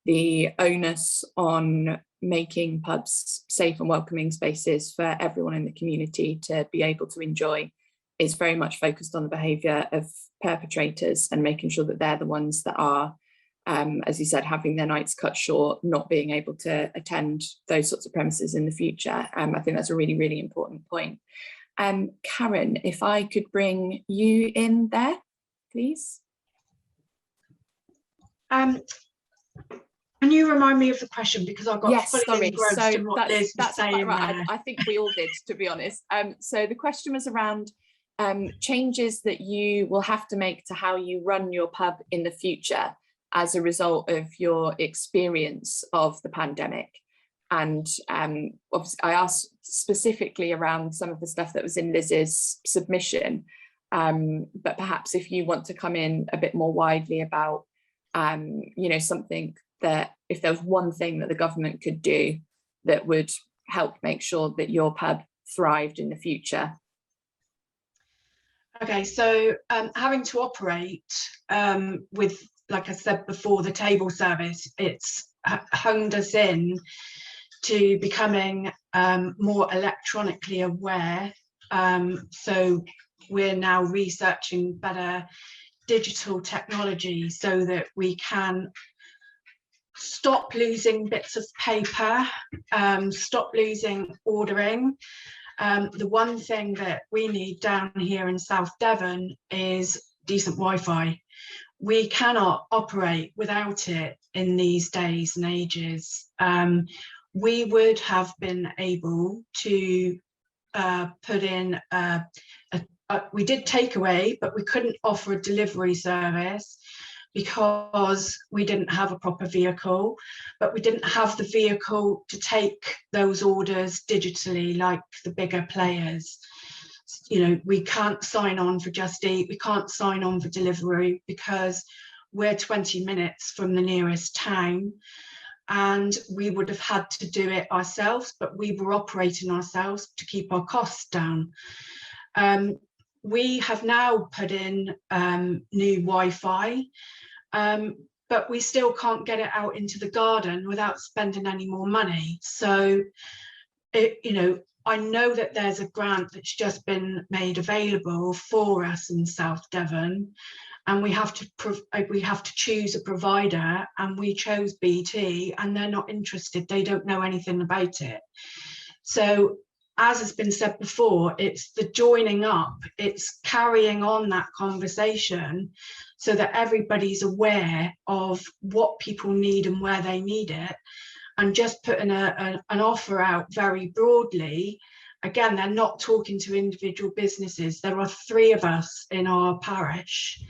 B: the onus on making pubs safe and welcoming spaces for everyone in the community to be able to enjoy is very much focused on the behaviour of perpetrators and making sure that they're the ones that are, as you said, having their nights cut short, not being able to attend those sorts of premises in the future. I think that's a really, really important point. Karen, if I could bring you in there, please.
C: Can you remind me of the question, because I got fully engrossed in what Liz was saying right.
B: I think we all did, to be honest. So the question was around changes that you will have to make to how you run your pub in the future as a result of your experience of the pandemic. And obviously I asked specifically around some of the stuff that was in Liz's submission, but perhaps if you want to come in a bit more widely about, you know, something that if there was one thing that the government could do that would help make sure that your pub thrived in the future.
C: Okay, so having to operate with, like I said before, the table service, it's honed us in to becoming more electronically aware. So we're now researching better digital technology so that we can stop losing bits of paper, stop losing ordering. The one thing that we need down here in South Devon is decent Wi-Fi. We cannot operate without it in these days and ages. We would have been able to put in, we did takeaway, but we couldn't offer a delivery service because we didn't have a proper vehicle, but we didn't have the vehicle to take those orders digitally like the bigger players. You know, we can't sign on for Just Eat, we can't sign on for delivery because we're 20 minutes from the nearest town, and we would have had to do it ourselves, but we were operating ourselves to keep our costs down. We have now put in new Wi-Fi, but we still can't get it out into the garden without spending any more money. So, you know, I know that there's a grant that's just been made available for us in South Devon, and we have to choose a provider, and we chose BT, and they're not interested. They don't know anything about it. So, as has been said before, it's the joining up, it's carrying on that conversation so that everybody's aware of what people need and where they need it, and just putting an offer out very broadly. Again, they're not talking to individual businesses. There are 3 of us in our parish,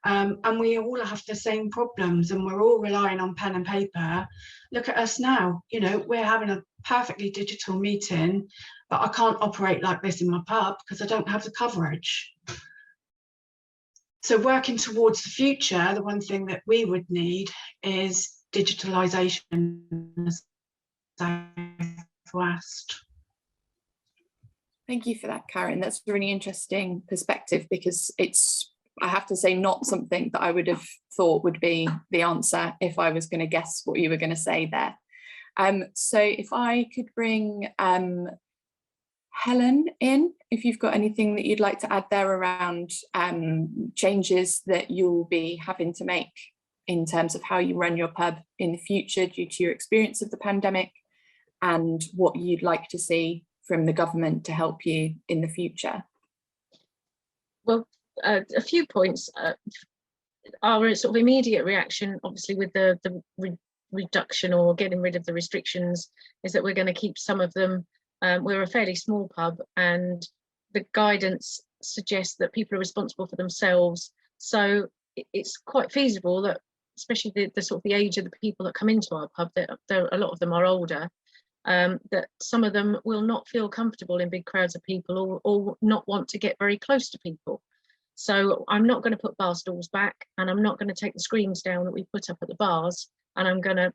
C: and we all have the same problems, and we're all relying on pen and paper. Look at us now, you know, we're having a perfectly digital meeting, but I can't operate like this in my pub because I don't have the coverage. So working towards the future, the one thing that we would need is digitalisation in the South West.
B: Thank you for that, Karen. That's a really interesting perspective, because it's, I have to say, not something that I would have thought would be the answer if I was going to guess what you were going to say there. So if I could bring Helen in, if you've got anything that you'd like to add there around changes that you'll be having to make in terms of how you run your pub in the future due to your experience of the pandemic, and what you'd like to see from the government to help you in the future.
E: Well, a few points. Our sort of immediate reaction, obviously, with the reduction or getting rid of the restrictions, is that we're going to keep some of them. We're a fairly small pub, and the guidance suggests that people are responsible for themselves. So it's quite feasible that, especially the sort of the age of the people that come into our pub, that a lot of them are older, that some of them will not feel comfortable in big crowds of people, or not want to get very close to people. So I'm not going to put bar stools back, and I'm not going to take the screens down that we put up at the bars, and I'm going to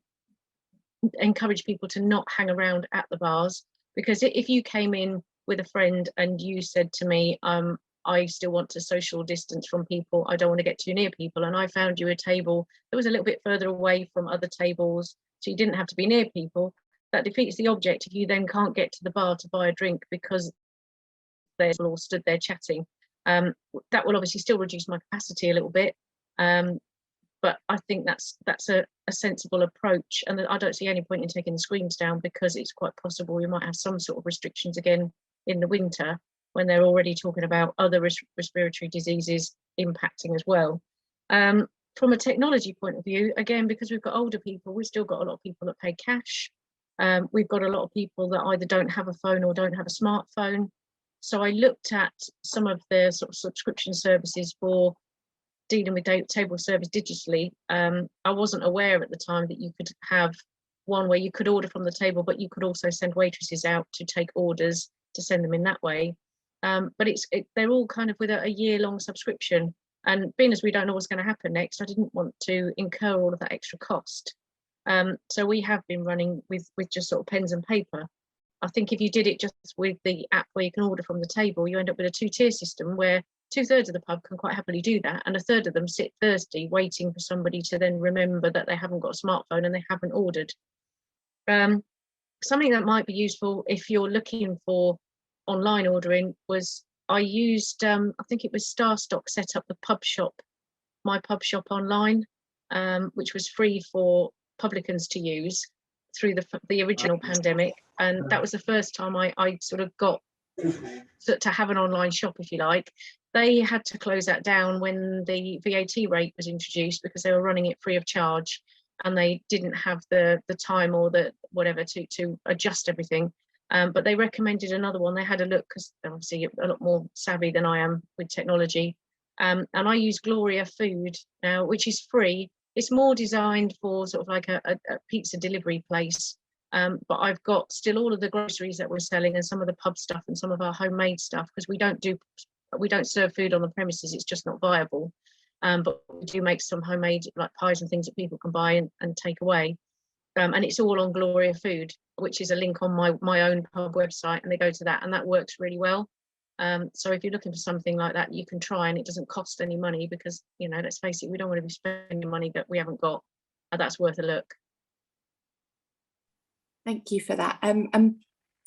E: encourage people to not hang around at the bars. Because if you came in with a friend and you said to me, I still want to social distance from people. I don't want to get too near people. And I found you a table that was a little bit further away from other tables, so you didn't have to be near people. That defeats the object if you then can't get to the bar to buy a drink because they're all stood there chatting. That will obviously still reduce my capacity a little bit. But I think that's a sensible approach, and I don't see any point in taking the screens down, because it's quite possible we might have some sort of restrictions again in the winter when they're already talking about other respiratory diseases impacting as well. From a technology point of view, again, because we've got older people, we've still got a lot of people that pay cash. We've got a lot of people that either don't have a phone or don't have a smartphone. So I looked at some of the sort of subscription services for dealing with table service digitally. I wasn't aware at the time that you could have one where you could order from the table, but you could also send waitresses out to take orders to send them in that way. But they're all kind of with a year-long subscription. And being as we don't know what's going to happen next, I didn't want to incur all of that extra cost. So we have been running with just sort of pens and paper. I think if you did it just with the app where you can order from the table, you end up with a two-tier system where 2/3 of the pub can quite happily do that, and 1/3 of them sit thirsty waiting for somebody to then remember that they haven't got a smartphone and they haven't ordered. Something that might be useful if you're looking for online ordering was I used, I think it was Starstock set up the pub shop, my pub shop online, which was free for publicans to use through the original pandemic. And that was the first time I sort of got to have an online shop, if you like. They had to close that down when the VAT rate was introduced because they were running it free of charge, and they didn't have the time or the whatever to adjust everything. But they recommended another one. They had a look because they're obviously a lot more savvy than I am with technology. And I use Gloria Food now, which is free. It's more designed for sort of like a pizza delivery place. But I've got still all of the groceries that we're selling and some of the pub stuff and some of our homemade stuff, because we don't serve food on the premises. It's just not viable. But we do make some homemade like pies and things that people can buy and take away. And it's all on Gloria Food, which is a link on my own pub website, and they go to that, and that works really well. So if you're looking for something like that, you can try, and it doesn't cost any money because, you know, let's face it, we don't want to be spending money that we haven't got. That's worth a look.
B: Thank you for that. And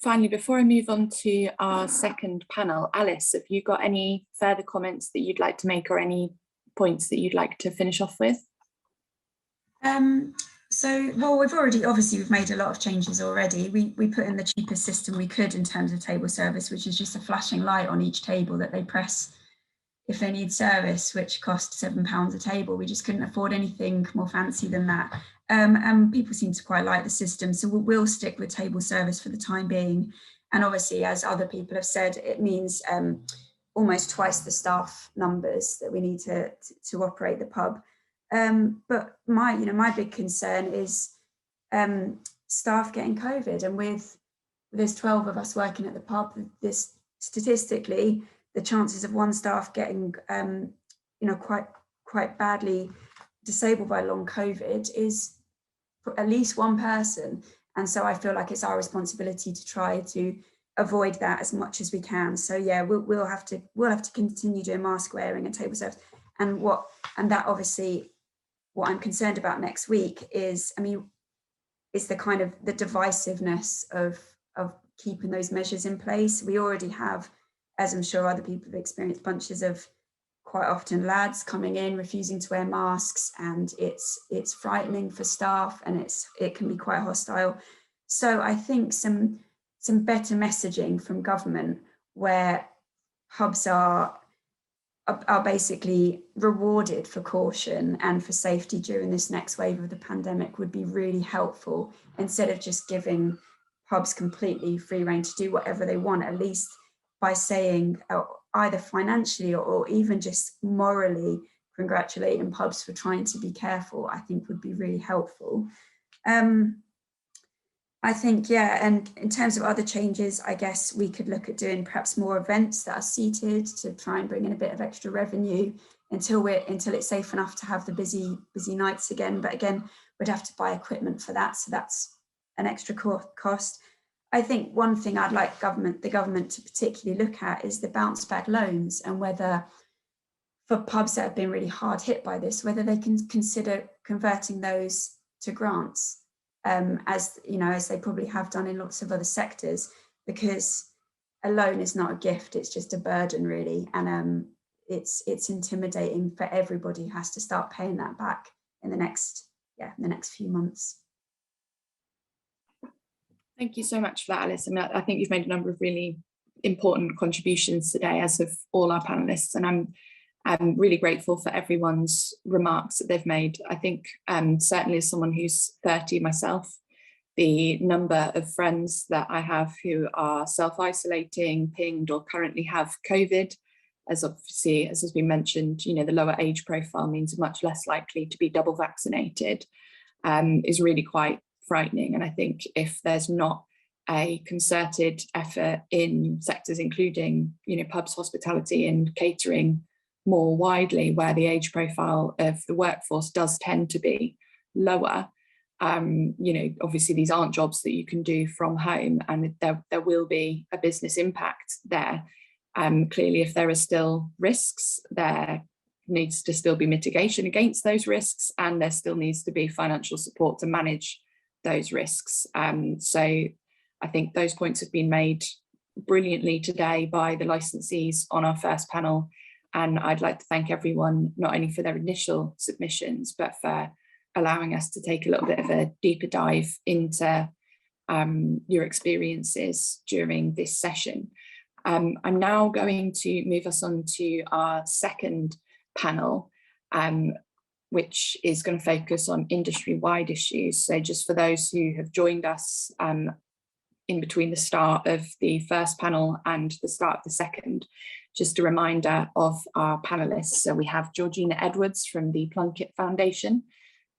B: finally, before I move on to our second panel, Alice, have you got any further comments that you'd like to make, or any points that you'd like to finish off with?
D: So, well, we've made a lot of changes already. We put in the cheapest system we could in terms of table service, which is just a flashing light on each table that they press if they need service, which cost £7 a table. We just couldn't afford anything more fancy than that. And people seem to quite like the system. So we'll stick with table service for the time being. And obviously, as other people have said, it means almost twice the staff numbers that we need to operate the pub. But my big concern is staff getting COVID, and there's 12 of us working at the pub. This statistically, the chances of one staff getting quite badly disabled by long COVID is for at least one person, and so I feel like it's our responsibility to try to avoid that as much as we can. So yeah, we'll have to continue doing mask wearing and table service, and that obviously. What I'm concerned about next week is the kind of the divisiveness of keeping those measures in place. We already have, as I'm sure other people have experienced, bunches of quite often lads coming in refusing to wear masks, and it's frightening for staff, and it can be quite hostile. So I think some better messaging from government where pubs are basically rewarded for caution and for safety during this next wave of the pandemic would be really helpful, instead of just giving pubs completely free rein to do whatever they want. At least by saying either financially or even just morally congratulating pubs for trying to be careful, I think would be really helpful. I think, yeah, and in terms of other changes, I guess we could look at doing perhaps more events that are seated to try and bring in a bit of extra revenue until it's safe enough to have the busy nights again. But again, we'd have to buy equipment for that, so that's an extra cost. I think one thing I'd like the government to particularly look at is the bounce back loans, and whether for pubs that have been really hard hit by this, whether they can consider converting those to grants, as you know, as they probably have done in lots of other sectors, because a loan is not a gift, it's just a burden really, and it's intimidating for everybody who has to start paying that back in the next few months.
B: Thank you so much for that, Alice. And I think you've made a number of really important contributions today, as have all our panelists, and I'm really grateful for everyone's remarks that they've made. I think certainly as someone who's 30 myself, the number of friends that I have who are self-isolating, pinged, or currently have COVID, as obviously, as has been mentioned, you know, the lower age profile means much less likely to be double vaccinated, is really quite frightening. And I think if there's not a concerted effort in sectors including, you know, pubs, hospitality and catering more widely, where the age profile of the workforce does tend to be lower, you know, obviously these aren't jobs that you can do from home, and there will be a business impact there. Clearly, if there are still risks, there needs to still be mitigation against those risks, and there still needs to be financial support to manage those risks. So I think those points have been made brilliantly today by the licensees on our first panel, and I'd like to thank everyone not only for their initial submissions, but for allowing us to take a little bit of a deeper dive into your experiences during this session. I'm now going to move us on to our second panel, which is going to focus on industry-wide issues. So just for those who have joined us in between the start of the first panel and the start of the second, just a reminder of our panelists. So we have Georgina Edwards from the Plunkett Foundation,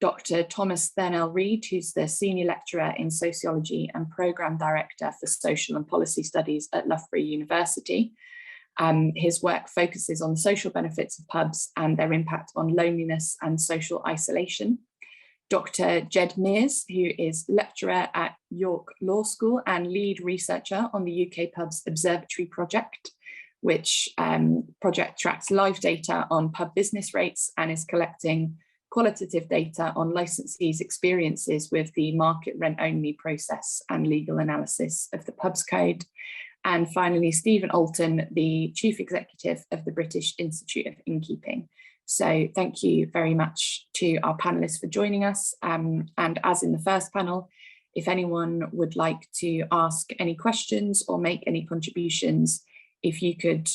B: Dr. Thomas Thurnell-Read, who's the Senior Lecturer in Sociology and Programme Director for Social and Policy Studies at Loughborough University. His work focuses on the social benefits of pubs and their impact on loneliness and social isolation. Dr. Jed Meers, who is lecturer at York Law School and lead researcher on the UK Pubs Observatory Project, which project tracks live data on pub business rates and is collecting qualitative data on licensees' experiences with the market rent-only process and legal analysis of the Pubs Code. And finally, Stephen Alton, the Chief Executive of the British Institute of Innkeeping. So thank you very much to our panelists for joining us. And as in the first panel, if anyone would like to ask any questions or make any contributions, if you could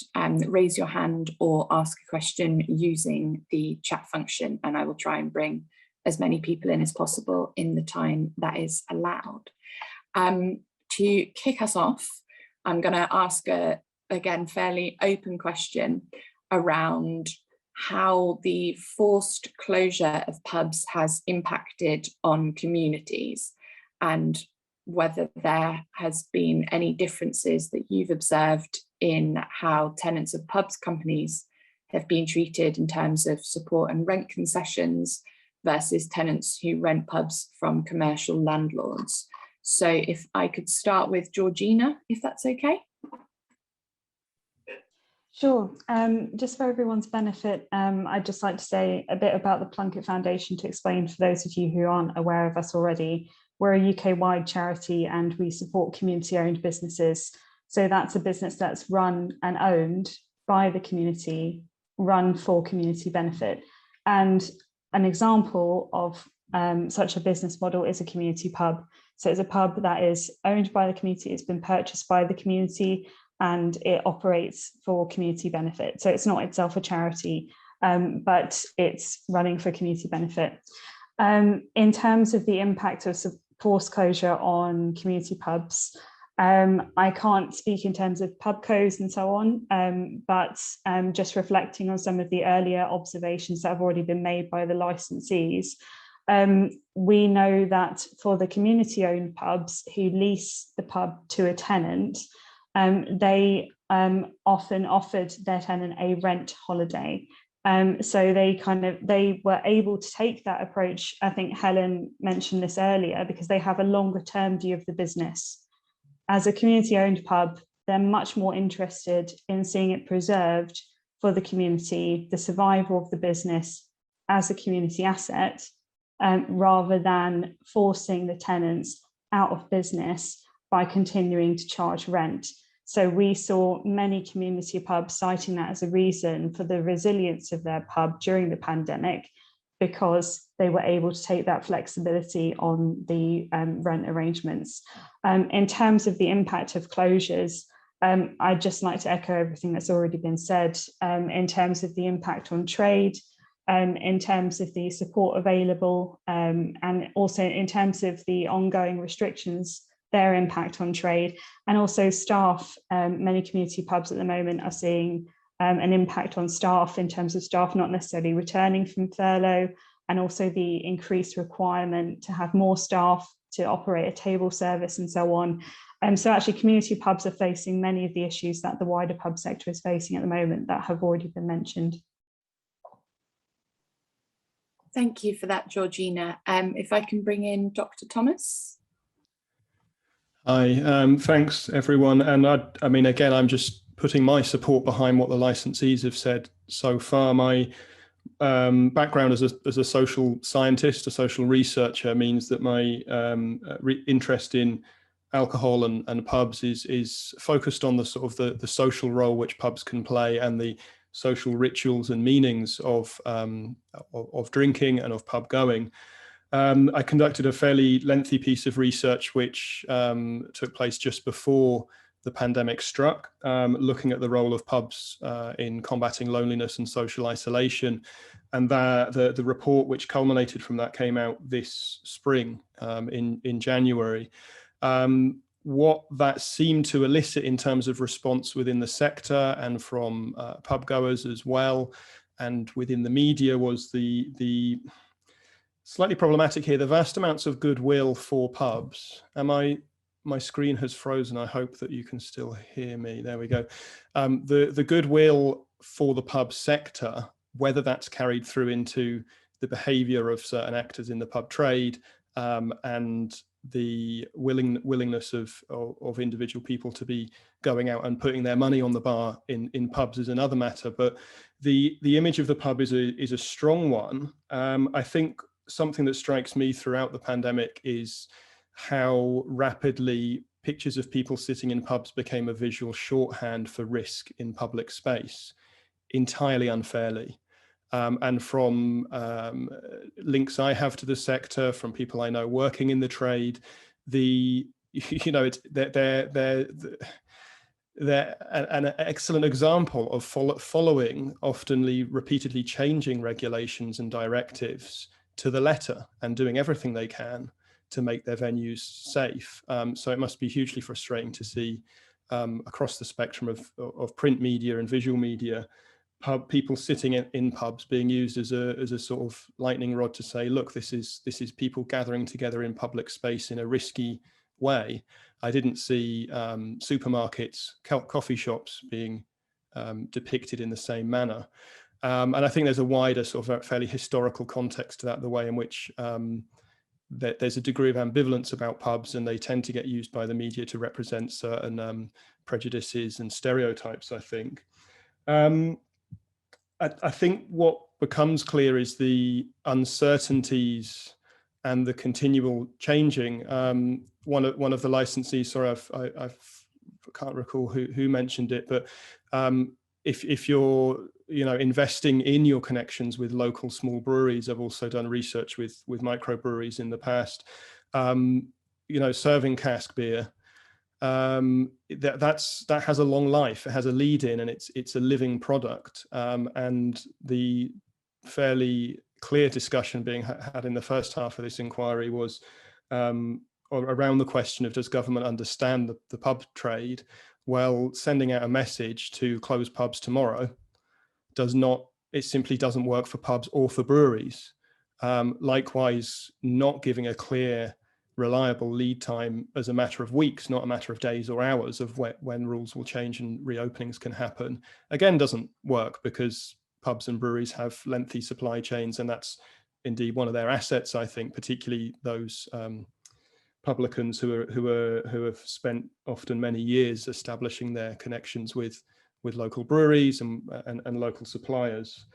B: raise your hand or ask a question using the chat function, and I will try and bring as many people in as possible in the time that is allowed. To kick us off, I'm going to ask a, again, fairly open question around how the forced closure of pubs has impacted on communities, and whether there has been any differences that you've observed in how tenants of pubs companies have been treated in terms of support and rent concessions versus tenants who rent pubs from commercial landlords. So if I could start with Georgina, if that's okay.
J: Sure. Just for everyone's benefit, I'd just like to say a bit about the Plunkett Foundation to explain for those of you who aren't aware of us already. We're a UK-wide charity and we support community-owned businesses. So that's a business that's run and owned by the community, run for community benefit. And an example of such a business model is a community pub. So it's a pub that is owned by the community, it's been purchased by the community, and it operates for community benefit. So it's not itself a charity, but it's running for community benefit. In terms of the impact of forced closure on community pubs, I can't speak in terms of pub codes and so on, but just reflecting on some of the earlier observations that have already been made by the licensees, we know that for the community-owned pubs who lease the pub to a tenant, they often offered their tenant a rent holiday. So they were able to take that approach. I think Helen mentioned this earlier, because they have a longer term view of the business. as a community-owned pub, they're much more interested in seeing it preserved for the community, the survival of the business as a community asset, rather than forcing the tenants out of business by continuing to charge rent. So we saw many community pubs citing that as a reason for the resilience of their pub during the pandemic, because they were able to take that flexibility on the rent arrangements. In terms of the impact of closures, I'd just like to echo everything that's already been said in terms of the impact on trade, in terms of the support available, and also in terms of the ongoing restrictions, their impact on trade, and also staff. Many community pubs at the moment are seeing an impact on staff in terms of staff not necessarily returning from furlough, and also the increased requirement to have more staff to operate a table service and so on. So actually community pubs are facing many of the issues that the wider pub sector is facing at the moment that have already been mentioned.
B: Thank you for that, Georgina. If I can bring in Dr. Thomas.
K: Hi, thanks everyone. And I mean, again, I'm just putting my support behind what the licensees have said so far. My background as a social scientist, a social researcher, means that my interest in alcohol and pubs is focused on the sort of the social role which pubs can play and the social rituals and meanings of drinking and of pub going. I conducted a fairly lengthy piece of research which took place just before the pandemic struck, looking at the role of pubs in combating loneliness and social isolation. And the report which culminated from that came out this spring in January. What that seemed to elicit in terms of response within the sector and from pub goers as well, and within the media, was the slightly problematic here, the vast amounts of goodwill for pubs. My screen has frozen. I hope that you can still hear me. There we go. The goodwill for the pub sector, whether that's carried through into the behaviour of certain actors in the pub trade, and the willingness of individual people to be going out and putting their money on the bar in pubs is another matter. But the image of the pub is a strong one. I think something that strikes me throughout the pandemic is how rapidly pictures of people sitting in pubs became a visual shorthand for risk in public space, entirely unfairly. And from links I have to the sector, from people I know working in the trade, they're an excellent example of following often repeatedly changing regulations and directives to the letter and doing everything they can to make their venues safe. So it must be hugely frustrating to see across the spectrum of print media and visual media, people sitting in pubs being used as a sort of lightning rod to say, look, this is people gathering together in public space in a risky way. I didn't see supermarkets, coffee shops being depicted in the same manner. And I think there's a wider sort of fairly historical context to that, the way in which there's a degree of ambivalence about pubs, and they tend to get used by the media to represent certain prejudices and stereotypes, I think. I think what becomes clear is the uncertainties and the continual changing. One of the licensees, sorry, I can't recall who mentioned it, but if you're investing in your connections with local small breweries, I've also done research with microbreweries in the past. Serving cask beer, that has a long life. It has a lead in, and it's a living product. And the fairly clear discussion being had in the first half of this inquiry was around the question of, does government understand the pub trade? Well, sending out a message to close pubs tomorrow it simply doesn't work for pubs or for breweries. Likewise, not giving a clear, reliable lead time as a matter of weeks, not a matter of days or hours, of when rules will change and reopenings can happen, again, doesn't work, because pubs and breweries have lengthy supply chains, and that's indeed one of their assets, I think, particularly those publicans who have spent often many years establishing their connections with local breweries and local suppliers.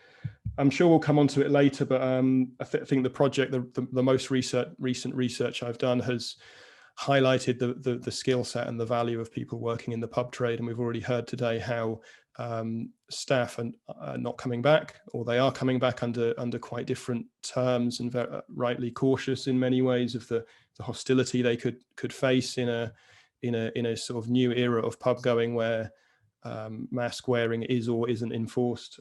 K: I'm sure we'll come on to it later, but I think the project, the most recent research I've done has highlighted the skill set and the value of people working in the pub trade. And we've already heard today how staff are not coming back, or they are coming back under quite different terms, and rightly cautious in many ways of the hostility they could face in a sort of new era of pub going where mask wearing is or isn't enforced.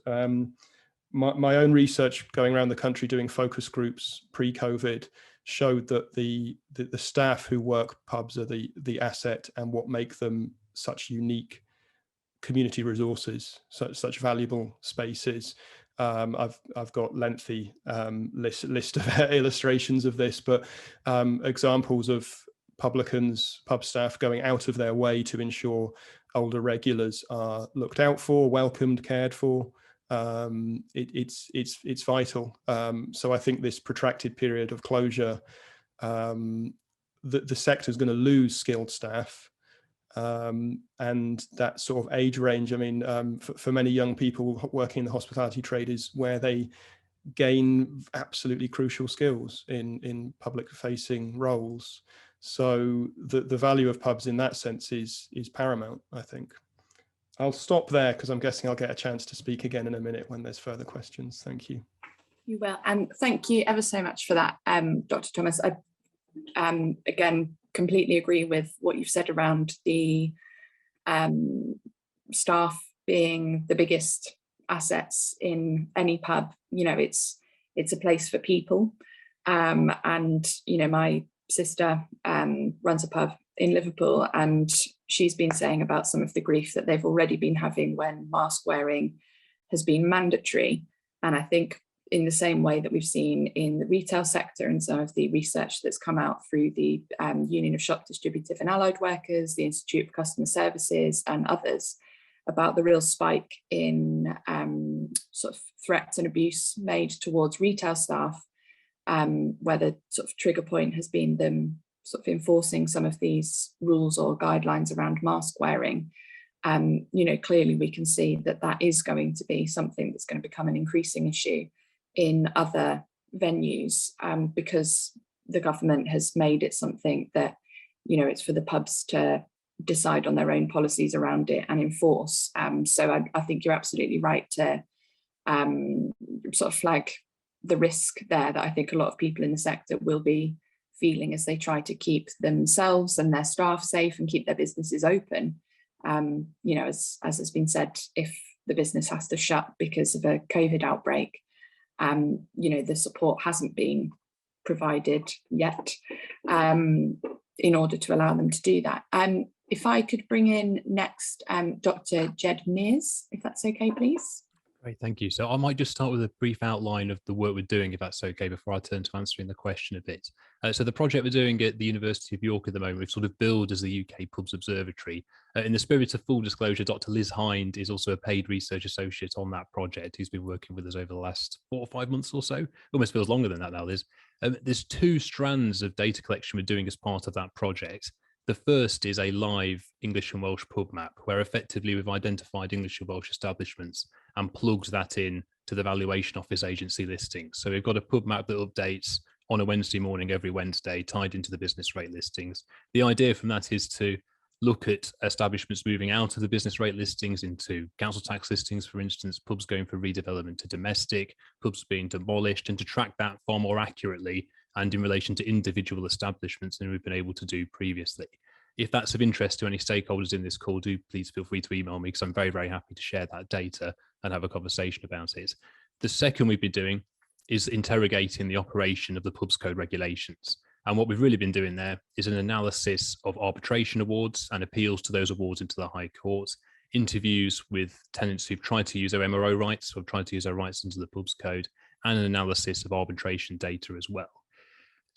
K: My own research going around the country doing focus groups pre-COVID showed that the staff who work pubs are the asset and what make them such unique community resources, such valuable spaces. I've got lengthy list of illustrations of this, but examples of publicans, pub staff going out of their way to ensure older regulars are looked out for, welcomed, cared for. It's vital. So I think this protracted period of closure, the sector is going to lose skilled staff, and that sort of age range. I mean, for many young people working in the hospitality trade is where they gain absolutely crucial skills in public facing roles. So the value of pubs in that sense is paramount, I think. I'll stop there because I'm guessing I'll get a chance to speak again in a minute when there's further questions. Thank you.
B: You will, and thank you ever so much for that, Dr. Thomas. I again completely agree with what you've said around the staff being the biggest assets in any pub. You know, it's a place for people, and you know, my sister runs a pub in Liverpool, and she's been saying about some of the grief that they've already been having when mask wearing has been mandatory. And I think in the same way that we've seen in the retail sector and some of the research that's come out through the Union of Shop Distributive and Allied Workers, the Institute of Customer Services and others, about the real spike in sort of threats and abuse made towards retail staff, where the sort of trigger point has been them sort of enforcing some of these rules or guidelines around mask wearing. You know, clearly we can see that that is going to be something that's going to become an increasing issue in other venues, because the government has made it something that, you know, it's for the pubs to decide on their own policies around it and enforce. So I think you're absolutely right to sort of flag the risk there that I think a lot of people in the sector will be feeling as they try to keep themselves and their staff safe and keep their businesses open. You know, as has been said, if the business has to shut because of a COVID outbreak, you know, the support hasn't been provided yet in order to allow them to do that. If I could bring in next Dr. Jed Meers, if that's okay, please.
G: Great, thank you. So I might just start with a brief outline of the work we're doing, if that's okay, before I turn to answering the question a bit. So the project we're doing at the University of York at the moment, we've sort of billed as the UK Pubs Observatory. In the spirit of full disclosure, Dr. Liz Hind is also a paid research associate on that project, who's been working with us over the last 4 or 5 months or so. Almost feels longer than that now, Liz. There's 2 strands of data collection we're doing as part of that project. The first is a live English and Welsh pub map, where effectively we've identified English and Welsh establishments and plugged that in to the Valuation Office agency listings. So we've got a pub map that updates on a Wednesday morning every Wednesday, tied into the business rate listings. The idea from that is to look at establishments moving out of the business rate listings into council tax listings, for instance, pubs going for redevelopment to domestic, pubs being demolished, and to track that far more accurately and in relation to individual establishments than we've been able to do previously. If that's of interest to any stakeholders in this call, do please feel free to email me, because I'm very, very happy to share that data and have a conversation about it. The second we've been doing is interrogating the operation of the Pubs Code regulations. And what we've really been doing there is an analysis of arbitration awards and appeals to those awards into the High Court, interviews with tenants who've tried to use their MRO rights or have tried to use their rights under the Pubs Code, and an analysis of arbitration data as well.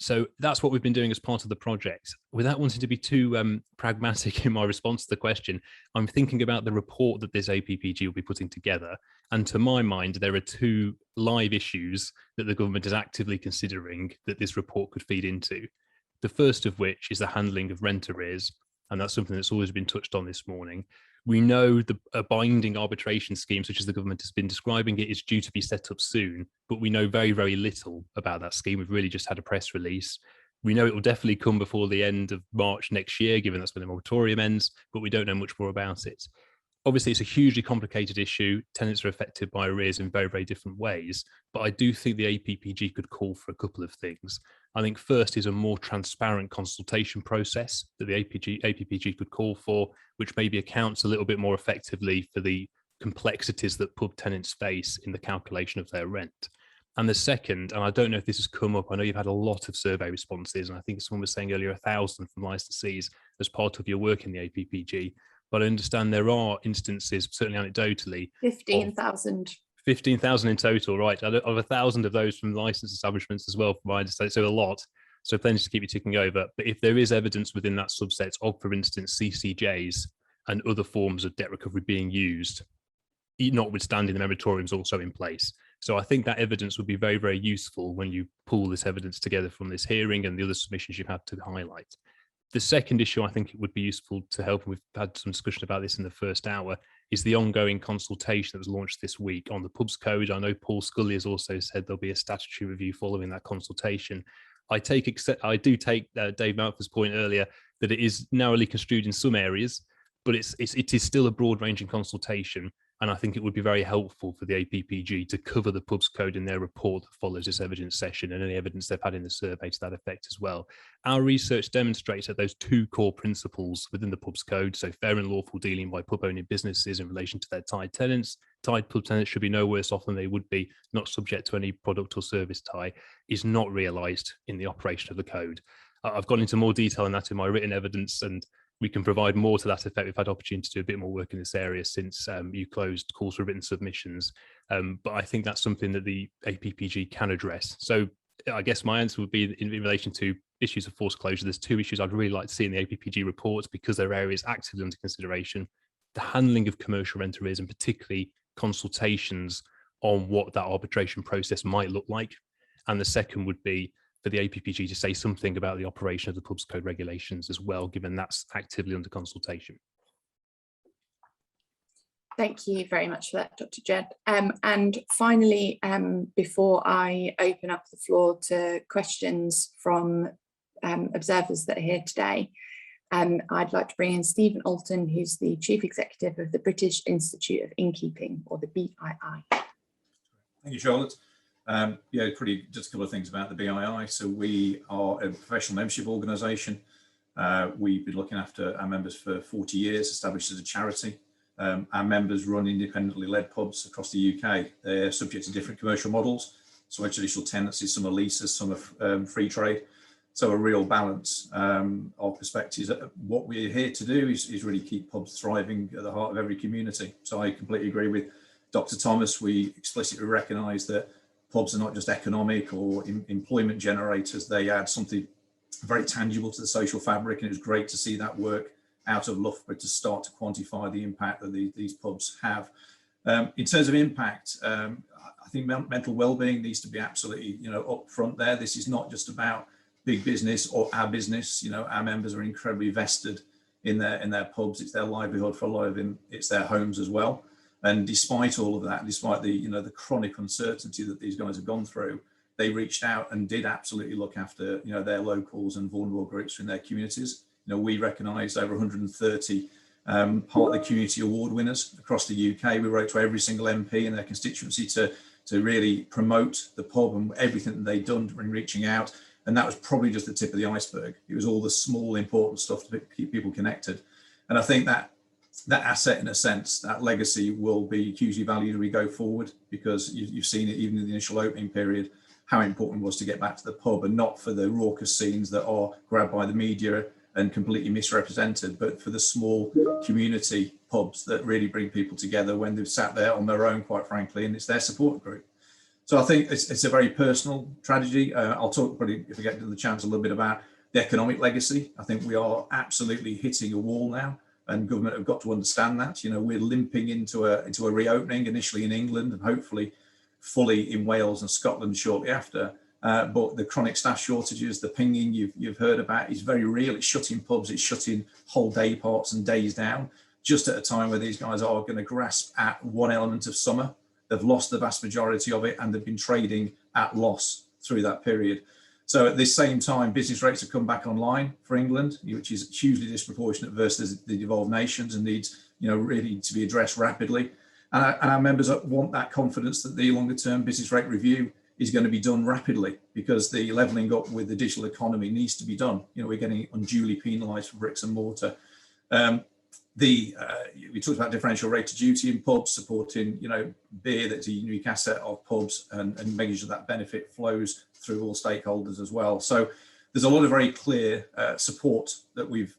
G: So that's what we've been doing as part of the project. Without wanting to be too pragmatic in my response to the question, I'm thinking about the report that this APPG will be putting together. And to my mind, there are 2 live issues that the government is actively considering that this report could feed into. The first of which is the handling of rent arrears, and that's something that's always been touched on this morning. We know a binding arbitration scheme, such as the government has been describing it, is due to be set up soon, but we know very, very little about that scheme. We've really just had a press release. We know it will definitely come before the end of March next year, given that's when the moratorium ends, but we don't know much more about it. Obviously, it's a hugely complicated issue. Tenants are affected by arrears in very, very different ways, but I do think the APPG could call for a couple of things. I think first is a more transparent consultation process that the APPG could call for, which maybe accounts a little bit more effectively for the complexities that pub tenants face in the calculation of their rent. And the second, and I don't know if this has come up, I know you've had a lot of survey responses, and I think someone was saying earlier 1,000 from licensees as part of your work in the APPG. But I understand there are instances, certainly anecdotally,
B: 15,000.
G: 15,000 in total, right? Of 1,000 of those from licensed establishments as well, from my understanding, so a lot. So plenty to keep you ticking over. But if there is evidence within that subset of, for instance, CCJs and other forms of debt recovery being used, notwithstanding the moratoriums also in place. So I think that evidence would be very, very useful when you pull this evidence together from this hearing and the other submissions you've had to highlight. The second issue I think it would be useful to help, and we've had some discussion about this in the first hour, is the ongoing consultation that was launched this week on the Pubs Code. I know Paul Scully has also said there'll be a statutory review following that consultation. I do take Dave Mountford's point earlier that it is narrowly construed in some areas, but it is still a broad-ranging consultation. And I think it would be very helpful for the APPG to cover the Pubs Code in their report that follows this evidence session and any evidence they've had in the survey to that effect as well. Our research demonstrates that those two core principles within the Pubs Code, so fair and lawful dealing by pub-owning businesses in relation to their tied tenants, tied pub tenants should be no worse off than they would be, not subject to any product or service tie, is not realised in the operation of the code. I've gone into more detail on that in my written evidence, and we can provide more to that effect. We've had opportunity to do a bit more work in this area since you closed calls for written submissions. But I think that's something that the APPG can address. So I guess my answer would be in relation to issues of forced closure. There's two issues I'd really like to see in the APPG reports because they're areas actively under consideration. The handling of commercial rent arrears and particularly consultations on what that arbitration process might look like. And the second would be for the APPG to say something about the operation of the Pubs Code regulations as well, given that's actively under consultation.
B: Thank you very much for that, Dr. Jed. And finally, before I open up the floor to questions from observers that are here today, I'd like to bring in Stephen Alton, who's the Chief Executive of the British Institute of Innkeeping, or the BII.
L: Thank you, Charlotte. Just a couple of things about the BII. So we are a professional membership organisation. We've been looking after our members for 40 years, established as a charity. Our members run independently led pubs across the UK. They're subject to different commercial models. Some are traditional tenancies, some are leases, some are free trade. So a real balance of perspectives. What we're here to do is really keep pubs thriving at the heart of every community. So I completely agree with Dr. Thomas. We explicitly recognise that pubs are not just economic or employment generators. They add something very tangible to the social fabric, and it was great to see that work out of Loughborough to start to quantify the impact that these pubs have. In terms of impact, I think mental well-being needs to be absolutely, up front there. This is not just about big business or our business. Our members are incredibly vested in their pubs. It's their livelihood for a lot of them. It's their homes as well. And despite all of that, despite the chronic uncertainty that these guys have gone through, they reached out and did absolutely look after their locals and vulnerable groups in their communities. We recognise over 130 part of the community award winners across the UK. We wrote to every single MP in their constituency to really promote the pub and everything that they'd done in reaching out. And that was probably just the tip of the iceberg. It was all the small important stuff to keep people connected. And I think that asset, in a sense, that legacy will be hugely valued as we go forward, because you've seen it even in the initial opening period, how important it was to get back to the pub, and not for the raucous scenes that are grabbed by the media and completely misrepresented, but for the small community pubs that really bring people together when they've sat there on their own, quite frankly, and it's their support group. So I think it's a very personal tragedy. I'll talk probably, if we get to the chance, a little bit about the economic legacy. I think we are absolutely hitting a wall now, and government have got to understand that. We're limping into a reopening, initially in England and hopefully fully in Wales and Scotland shortly after. but the chronic staff shortages, the pinging you've heard about is very real. It's shutting pubs, it's shutting whole day parts and days down, just at a time where these guys are going to grasp at one element of summer. They've lost the vast majority of it, and they've been trading at loss through that period. So at this same time, business rates have come back online for England, which is hugely disproportionate versus the devolved nations, and needs, really to be addressed rapidly. And our members want that confidence that the longer term business rate review is going to be done rapidly, because the levelling up with the digital economy needs to be done. We're getting unduly penalised for bricks and mortar. We talked about differential rate of duty in pubs, supporting beer, that's a unique asset of pubs, and making sure that benefit flows through all stakeholders as well. So there's a lot of very clear support that we've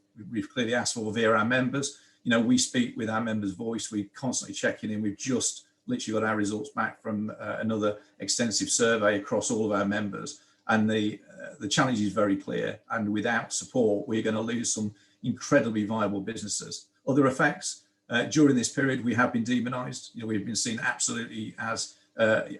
L: clearly asked for via our members. We speak with our members' voice. We constantly checking in. We've just literally got our results back from another extensive survey across all of our members, and the challenge is very clear. And without support, we're going to lose some incredibly viable businesses. Other effects, during this period, we have been demonised. We've been seen absolutely as a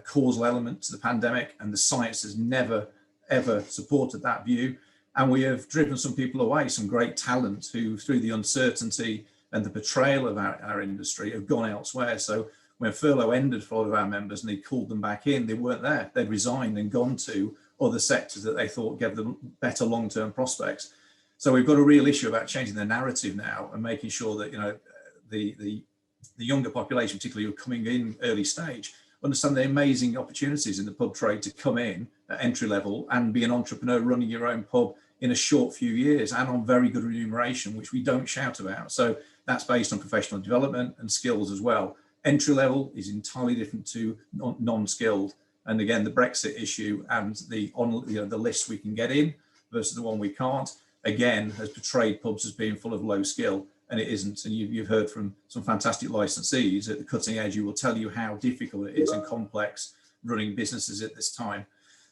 L: causal element to the pandemic, and the science has never, ever supported that view. And we have driven some people away, some great talent who, through the uncertainty and the betrayal of our industry, have gone elsewhere. So when furlough ended for a lot of our members and they called them back in, they weren't there. They'd resigned and gone to other sectors that they thought gave them better long-term prospects. So we've got a real issue about changing the narrative now and making sure that the younger population, particularly who are coming in early stage, understand the amazing opportunities in the pub trade to come in at entry level and be an entrepreneur running your own pub in a short few years and on very good remuneration, which we don't shout about. So that's based on professional development and skills as well. Entry level is entirely different to non-skilled. And again, the Brexit issue and the list we can get in versus the one we can't, again, has portrayed pubs as being full of low skill, and it isn't. And you've heard from some fantastic licensees at the cutting edge who will tell you how difficult it is and complex running businesses at this time.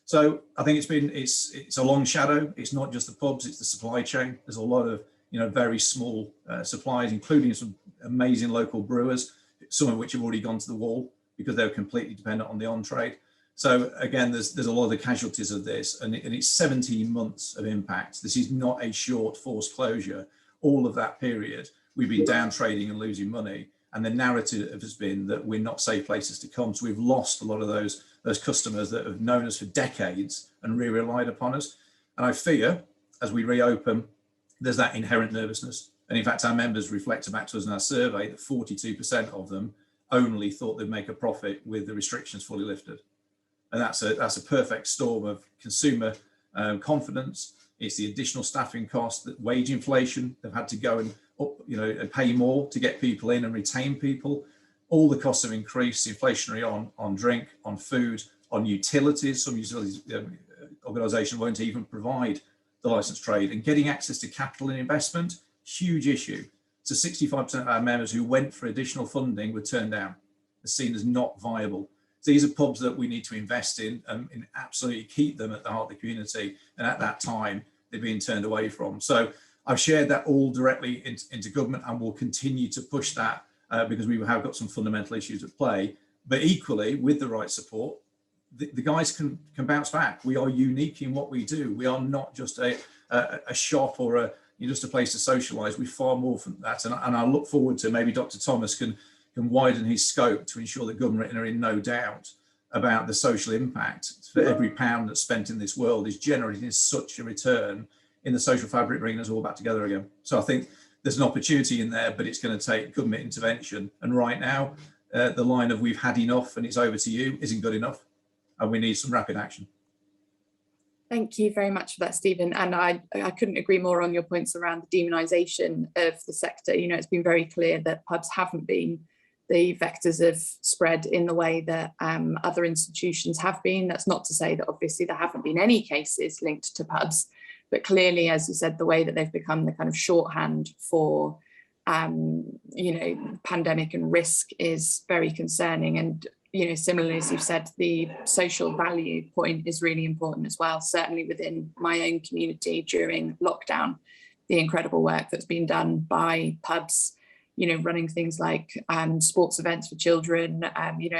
L: So I think it's a long shadow. It's not just the pubs, it's the supply chain. There's a lot of very small suppliers, including some amazing local brewers, some of which have already gone to the wall because they're completely dependent on the on-trade. So again, there's a lot of the casualties of this, and it's 17 months of impact. This is not a short forced closure. All of that period, we've been down trading and losing money, and the narrative has been that we're not safe places to come. So we've lost a lot of those customers that have known us for decades and really relied upon us. And I fear, as we reopen, there's that inherent nervousness. And in fact, our members reflected back to us in our survey that 42% of them only thought they'd make a profit with the restrictions fully lifted. And that's a perfect storm of consumer confidence. It's the additional staffing cost, that wage inflation. They've had to go and pay more to get people in and retain people. All the costs have increased, inflationary on drink, on food, on utilities. Some utilities organisations won't even provide the licensed trade, and getting access to capital and investment, huge issue. So 65% of our members who went for additional funding were turned down, as seen as not viable. So these are pubs that we need to invest in and absolutely keep them at the heart of the community. And at that time, they're being turned away from. So I've shared that all directly into government, and will continue to push that because we have got some fundamental issues at play. But equally, with the right support, the guys can bounce back. We are unique in what we do. We are not just a shop or just a place to socialise. We're far more than that. And I look forward to maybe Dr. Thomas can widen his scope to ensure that government are in no doubt about the social impact. For every pound that's spent in this world is generating such a return in the social fabric, bringing us all back together again. So I think there's an opportunity in there, but it's going to take government intervention. And right now, the line of "we've had enough and it's over to you" isn't good enough, and we need some rapid action.
B: Thank you very much for that, Stephen. And I couldn't agree more on your points around the demonisation of the sector. It's been very clear that pubs haven't been the vectors of spread in the way that other institutions have been. That's not to say that obviously there haven't been any cases linked to pubs, but clearly, as you said, the way that they've become the kind of shorthand for, pandemic and risk is very concerning. And, similarly, as you've said, the social value point is really important as well, certainly within my own community during lockdown, the incredible work that's been done by pubs running things like sports events for children,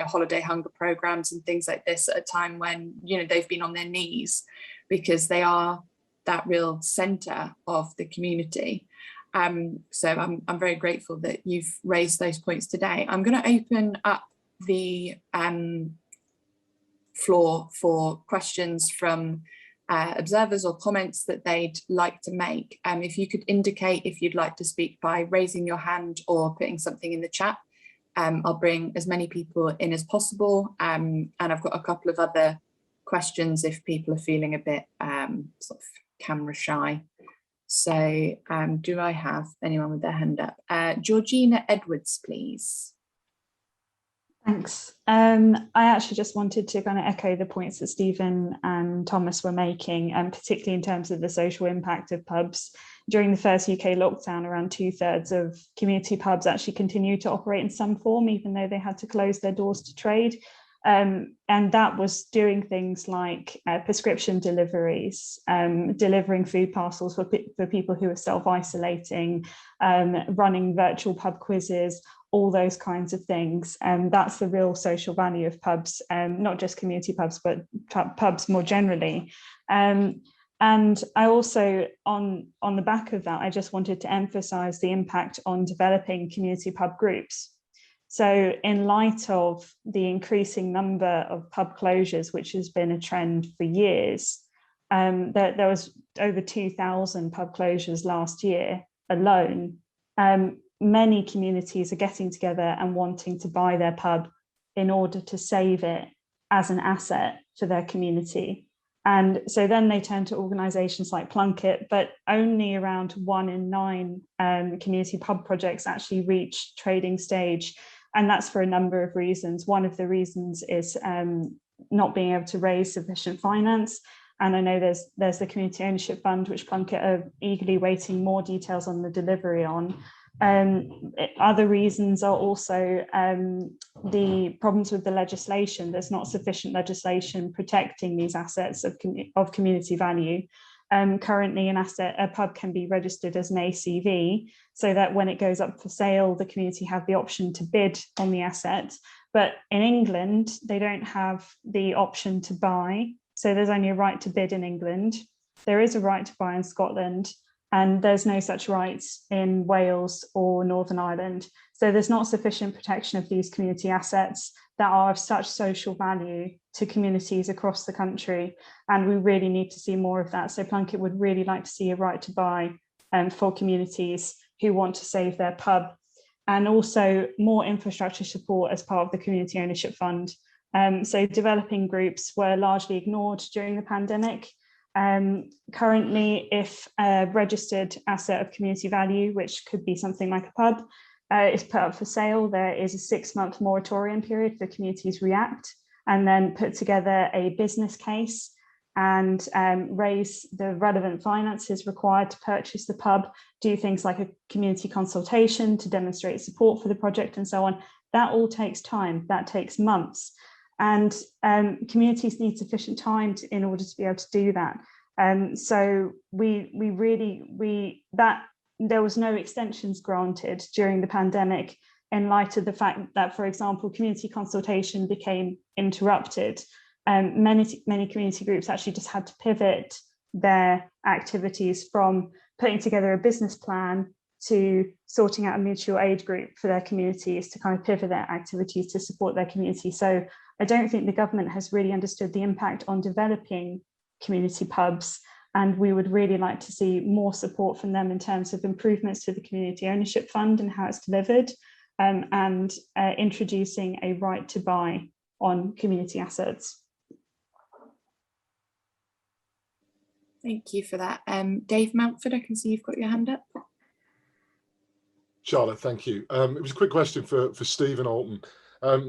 B: holiday hunger programs and things like this at a time when, they've been on their knees, because they are that real centre of the community. So I'm very grateful that you've raised those points today. I'm going to open up the floor for questions from observers or comments that they'd like to make. If you could indicate if you'd like to speak by raising your hand or putting something in the chat, I'll bring as many people in as possible. And I've got a couple of other questions if people are feeling a bit sort of camera shy. So do I have anyone with their hand up? Georgina Edwards, please.
J: Thanks. I actually just wanted to kind of echo the points that Stephen and Thomas were making, and particularly in terms of the social impact of pubs. During the first UK lockdown, around 2/3 of community pubs actually continued to operate in some form, even though they had to close their doors to trade. And that was doing things like prescription deliveries, delivering food parcels for people who are self-isolating, running virtual pub quizzes, all those kinds of things. And that's the real social value of pubs, not just community pubs, but pubs more generally. And I also, on the back of that, I just wanted to emphasize the impact on developing community pub groups. So in light of the increasing number of pub closures, which has been a trend for years, there was over 2,000 pub closures last year alone. Many communities are getting together and wanting to buy their pub in order to save it as an asset for their community. And so then they turn to organisations like Plunkett, but only around 1 in 9 community pub projects actually reach trading stage. And that's for a number of reasons. One of the reasons is not being able to raise sufficient finance. And I know there's the Community Ownership Fund, which Plunkett are eagerly waiting more details on the delivery on. Other reasons are also the problems with the legislation. There's not sufficient legislation protecting these assets of community value. Currently, a pub can be registered as an ACV, so that when it goes up for sale, the community have the option to bid on the asset. But in England, they don't have the option to buy. So there's only a right to bid in England. There is a right to buy in Scotland, and there's no such rights in Wales or Northern Ireland. So there's not sufficient protection of these community assets that are of such social value to communities across the country. And we really need to see more of that. So Plunkett would really like to see a right to buy for communities who want to save their pub, and also more infrastructure support as part of the Community Ownership Fund. So developing groups were largely ignored during the pandemic. Currently, if a registered asset of community value, which could be something like a pub, is put up for sale, there is a 6-month moratorium period for communities react, and then put together a business case and raise the relevant finances required to purchase the pub, do things like a community consultation to demonstrate support for the project and so on. That all takes time, that takes months. And communities need sufficient time in order to be able to do that. So there was no extensions granted during the pandemic in light of the fact that, for example, community consultation became interrupted. Many community groups actually just had to pivot their activities from putting together a business plan to sorting out a mutual aid group for their communities to kind of pivot their activities to support their community. So I don't think the government has really understood the impact on developing community pubs, and we would really like to see more support from them in terms of improvements to the Community Ownership Fund and how it's delivered, and introducing a right to buy on community assets.
B: Thank you for that. Dave Mountford, I can see you've got your hand up.
H: Charlotte, thank you. It was a quick question for Stephen Alton.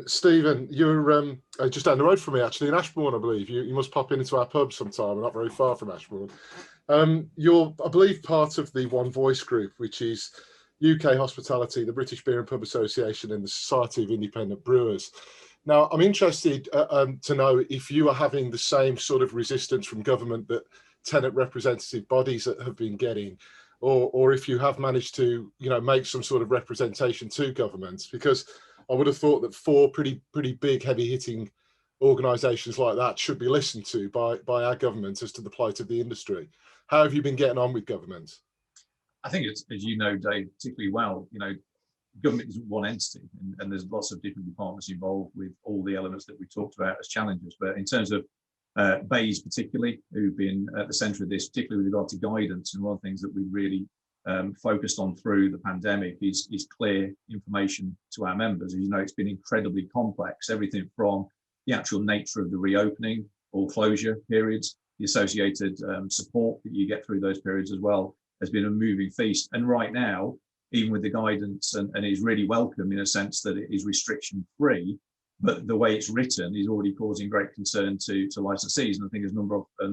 H: Stephen, you're just down the road from me, actually, in Ashbourne, I believe. You must pop into our pub sometime. We're not very far from Ashbourne. You're, I believe, part of the One Voice group, which is UK Hospitality, the British Beer and Pub Association, and the Society of Independent Brewers. Now, I'm interested to know if you are having the same sort of resistance from government that tenant representative bodies that have been getting, or if you have managed to, you know, make some sort of representation to government, because I would have thought that 4 pretty big, heavy-hitting organisations like that should be listened to by our government as to the plight of the industry. How have you been getting on with government?
L: I think it's, as you know, Dave, particularly well, you know, government isn't one entity, and there's lots of different departments involved with all the elements that we talked about as challenges. But in terms of BAYS particularly, who've been at the centre of this, particularly with regard to guidance, and one of the things that we really focused on through the pandemic is clear information to our members. As you know, it's been incredibly complex, everything from the actual nature of the reopening or closure periods, the associated support that you get through those periods as well, has been a moving feast. And right now, even with the guidance, and it is really welcome in a sense that it is restriction free, but the way it's written is already causing great concern to licensees. And I think as a number of have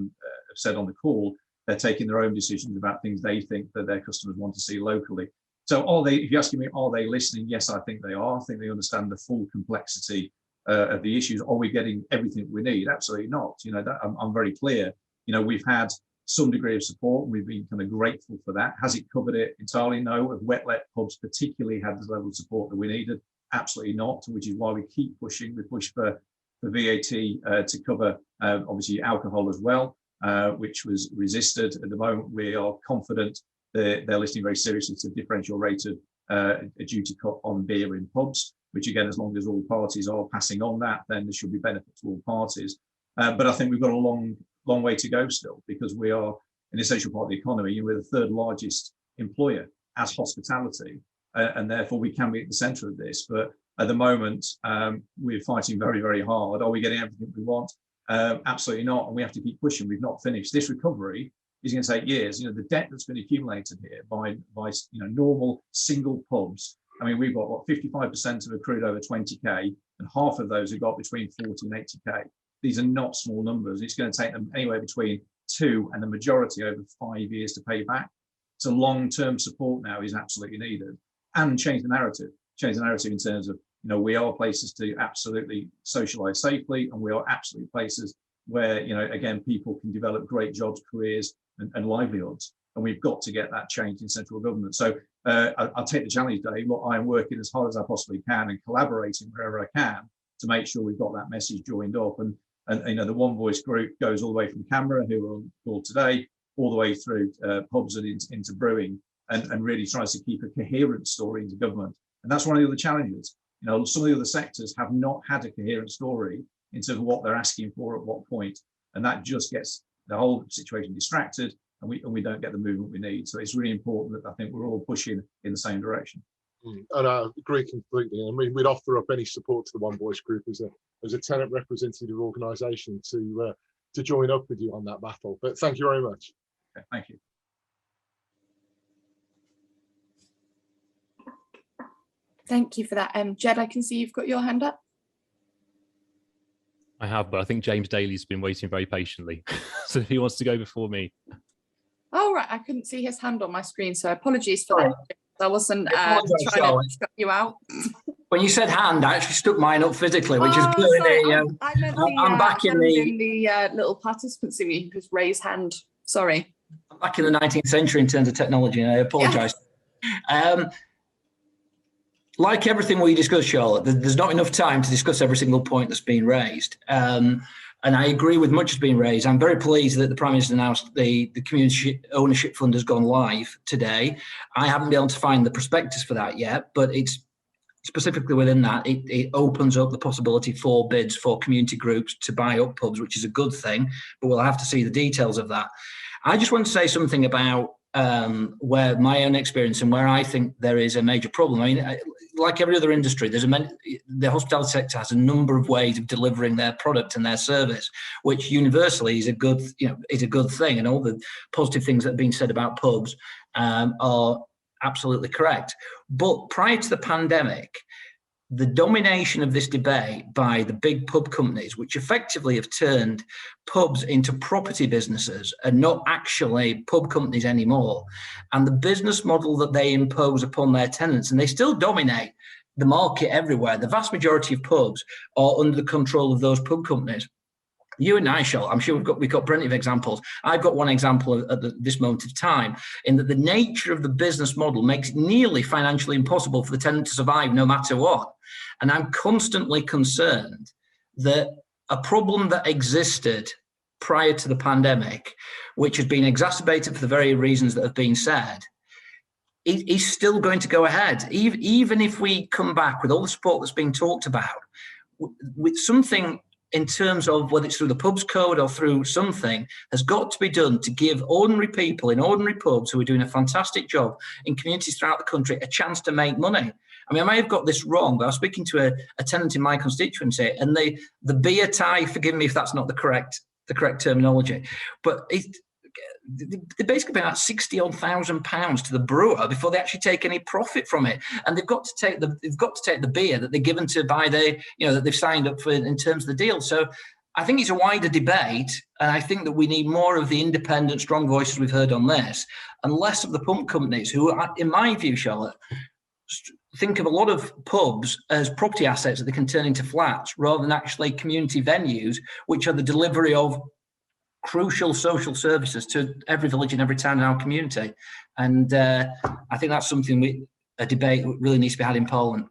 L: said on the call, they're taking their own decisions about things they think that their customers want to see locally. So are they, if you're asking me, are they listening? Yes, I think they are. I think they understand the full complexity of the issues. Are we getting everything we need? Absolutely not. You know, that I'm very clear. You know, we've had some degree of support, and we've been kind of grateful for that. Has it covered it entirely? No. Have wet-let pubs particularly had the level of support that we needed? Absolutely not, which is why we keep pushing. We push for VAT to cover obviously alcohol as well, which was resisted. At the moment, we are confident that they're listening very seriously to differential rate of a duty cut on beer in pubs, which again, as long as all parties are passing on that, then there should be benefit to all parties. But I think we've got a long way to go still, because we are an essential part of the economy, and we're the 3rd largest employer as hospitality, and therefore we can be at the centre of this. But at the moment, we're fighting very, very hard. Are we getting everything we want? Absolutely not, and we have to keep pushing. We've not finished. This recovery is going to take years. You know, the debt that's been accumulated here by you know, normal single pubs. I mean, we've got what, 55% have accrued over 20k, and half of those have got between 40 and 80k. These are not small numbers. It's going to take them anywhere between 2 and the majority over 5 years to pay back. So long-term support now is absolutely needed, and change the narrative. Change the narrative in terms of, you know, we are places to absolutely socialise safely, and we are absolutely places where, you know, again, people can develop great jobs, careers, and livelihoods. And we've got to get that change in central government. So I'll take the challenge, Dave. Look, I'm working as hard as I possibly can and collaborating wherever I can to make sure we've got that message joined up. And you know, the One Voice group goes all the way from Canberra, who are on call today, all the way through pubs and into brewing, and really tries to keep a coherent story into government. And that's one of the other challenges. You know, some of the other sectors have not had a coherent story in terms of what they're asking for at what point, and that just gets the whole situation distracted, and we don't get the movement we need. So it's really important that I think we're all pushing in the same direction.
H: And I agree completely. I mean, we'd offer up any support to the One Voice group as a tenant representative organisation to join up with you on that battle. But thank you very much.
L: Okay, thank you.
B: Thank you for that. Jed, I can see you've got your hand up.
G: I have, but I think James Daly's been waiting very patiently. So if he wants to go before me.
B: Oh, right. I couldn't see his hand on my screen, so apologies for that. I wasn't trying to shut you out.
M: When you said hand, I actually stuck mine up physically, which is good.
B: Sorry, I meant I'm back in the little participants where you just raise hand. Sorry.
M: I'm back in the 19th century in terms of technology, and I apologise. Yeah. Like everything we discussed, Charlotte, there's not enough time to discuss every single point that's been raised. And I agree with much that's been raised. I'm very pleased that the Prime Minister announced the Community Ownership Fund has gone live today. I haven't been able to find the prospectus for that yet, but it's specifically within that, it opens up the possibility for bids for community groups to buy up pubs, which is a good thing, but we'll have to see the details of that. I just want to say something about where my own experience and where I think there is a major problem. I mean, like every other industry, the hospitality sector has a number of ways of delivering their product and their service, which universally is a good thing. And all the positive things that have been said about pubs are absolutely correct. But prior to the pandemic, the domination of this debate by the big pub companies, which effectively have turned pubs into property businesses and not actually pub companies anymore, and the business model that they impose upon their tenants, and they still dominate the market everywhere. The vast majority of pubs are under the control of those pub companies. You and I, Charlotte, I'm sure we've got plenty of examples. I've got one example at this moment of time, in that the nature of the business model makes it nearly financially impossible for the tenant to survive no matter what. And I'm constantly concerned that a problem that existed prior to the pandemic, which has been exacerbated for the very reasons that have been said, is still going to go ahead, even if we come back with all the support that's being talked about, with something in terms of whether it's through the pubs code or through something, has got to be done to give ordinary people in ordinary pubs who are doing a fantastic job in communities throughout the country a chance to make money. I mean, I may have got this wrong, but I was speaking to a tenant in my constituency, and the beer tie, forgive me if that's not the correct terminology, but they're basically paying out £60,000 to the brewer before they actually take any profit from it, and they've got to take the beer that they're given to buy that they've signed up for in terms of the deal. So I think it's a wider debate, and I think that we need more of the independent, strong voices we've heard on this, and less of the pump companies who, in my view, Charlotte, think of a lot of pubs as property assets that they can turn into flats rather than actually community venues, which are the delivery of crucial social services to every village and every town in our community. And I think that's something a debate really needs to be had in Parliament.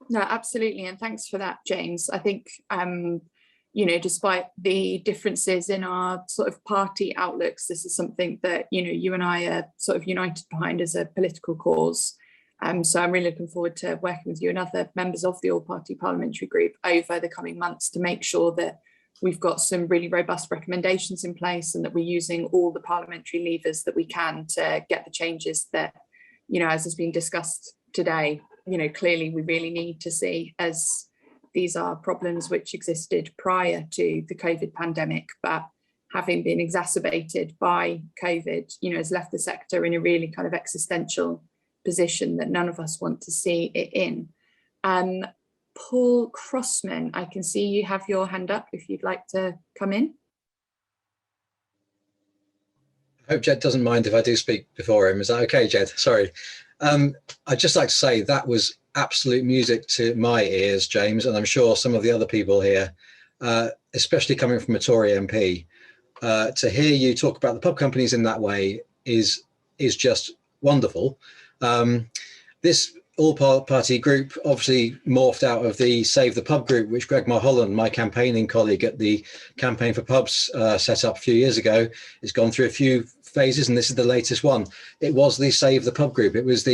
B: No, absolutely. And thanks for that, James. I think, despite the differences in our sort of party outlooks, this is something that, you and I are sort of united behind as a political cause. So I'm really looking forward to working with you and other members of the All-Party Parliamentary Group over the coming months to make sure that we've got some really robust recommendations in place and that we're using all the parliamentary levers that we can to get the changes that, as has been discussed today, clearly we really need to see, as these are problems which existed prior to the COVID pandemic, but having been exacerbated by COVID, has left the sector in a really kind of existential position that none of us want to see it in. Paul Crossman, I can see you have your hand up if you'd like to come in.
F: I hope Jed doesn't mind if I do speak before him. Is that okay, Jed? Sorry. I'd just like to say that was absolute music to my ears, James, and I'm sure some of the other people here, especially coming from a Tory MP, to hear you talk about the pub companies in that way is just wonderful. This all-party group obviously morphed out of the Save the Pub group, which Greg Mulholland, my campaigning colleague at the Campaign for Pubs, set up a few years ago. It's gone through a few phases, and this is the latest one. It was the Save the Pub group. It was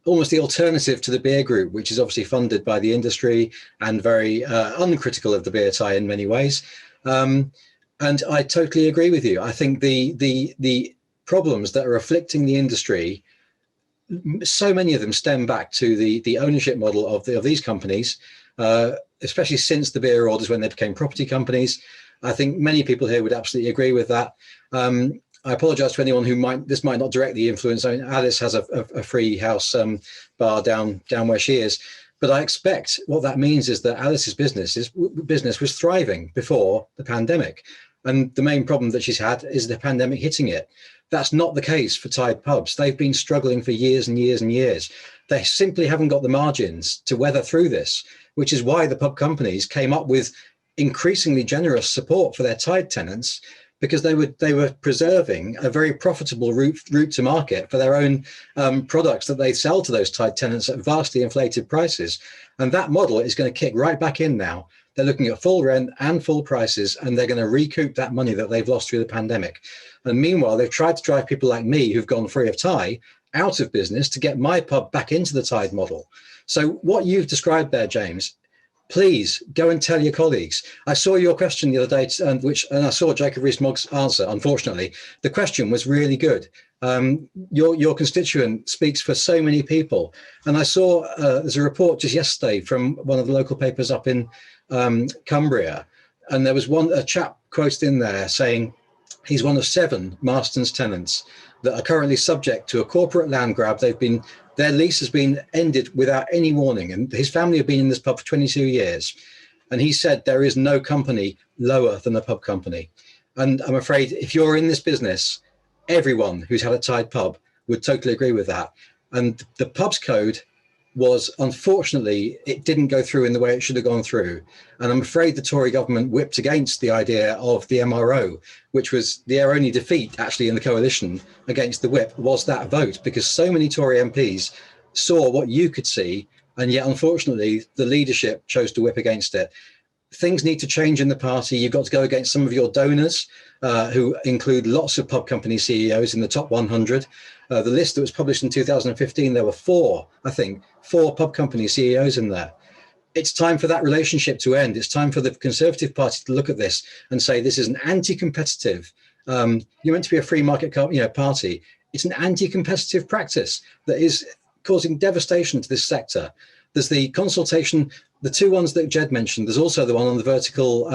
F: almost the alternative to the beer group, which is obviously funded by the industry and very uncritical of the beer tie in many ways. And I totally agree with you. I think the problems that are afflicting the industry, so many of them stem back to the ownership model of these companies, especially since the beer orders when they became property companies. I think many people here would absolutely agree with that. I apologise to anyone who this might not directly influence. I mean, Alice has a free house bar down where she is, but I expect what that means is that Alice's business was thriving before the pandemic, and the main problem that she's had is the pandemic hitting it. That's not the case for Tide Pubs. They've been struggling for years and years and years. They simply haven't got the margins to weather through this, which is why the pub companies came up with increasingly generous support for their Tide tenants, because they were preserving a very profitable route to market for their own products that they sell to those Tide tenants at vastly inflated prices. And that model is going to kick right back in now. They're looking at full rent and full prices, and they're going to recoup that money that they've lost through the pandemic. And meanwhile, they've tried to drive people like me who've gone free of tie out of business to get my pub back into the Tide model. So what you've described there, James, please go and tell your colleagues. I saw your question the other day, and I saw Jacob Rees-Mogg's answer. Unfortunately, the question was really good. Your constituent speaks for so many people. And I saw there's a report just yesterday from one of the local papers up in Cumbria, and there was a chap quoted in there saying he's one of 7 Marston's tenants that are currently subject to a corporate land grab. Their lease has been ended without any warning, and his family have been in this pub for 22 years. And he said there is no company lower than a pub company. And I'm afraid if you're in this business, everyone who's had a Tide pub would totally agree with that. And the pubs code was, unfortunately, it didn't go through in the way it should have gone through. And I'm afraid the Tory government whipped against the idea of the MRO, which was their only defeat actually in the coalition against the whip, was that vote, because so many Tory MPs saw what you could see, and yet unfortunately the leadership chose to whip against it. Things need to change in the party. You've got to go against some of your donors, who include lots of pub company CEOs in the top 100. The list that was published in 2015, there were four pub company CEOs in there. It's time for that relationship to end. It's time for the Conservative Party to look at this and say this is an anti-competitive. You're meant to be a free market party. It's an anti-competitive practice that is causing devastation to this sector. There's the consultation, the two ones that Jed mentioned. There's also the one on the vertical,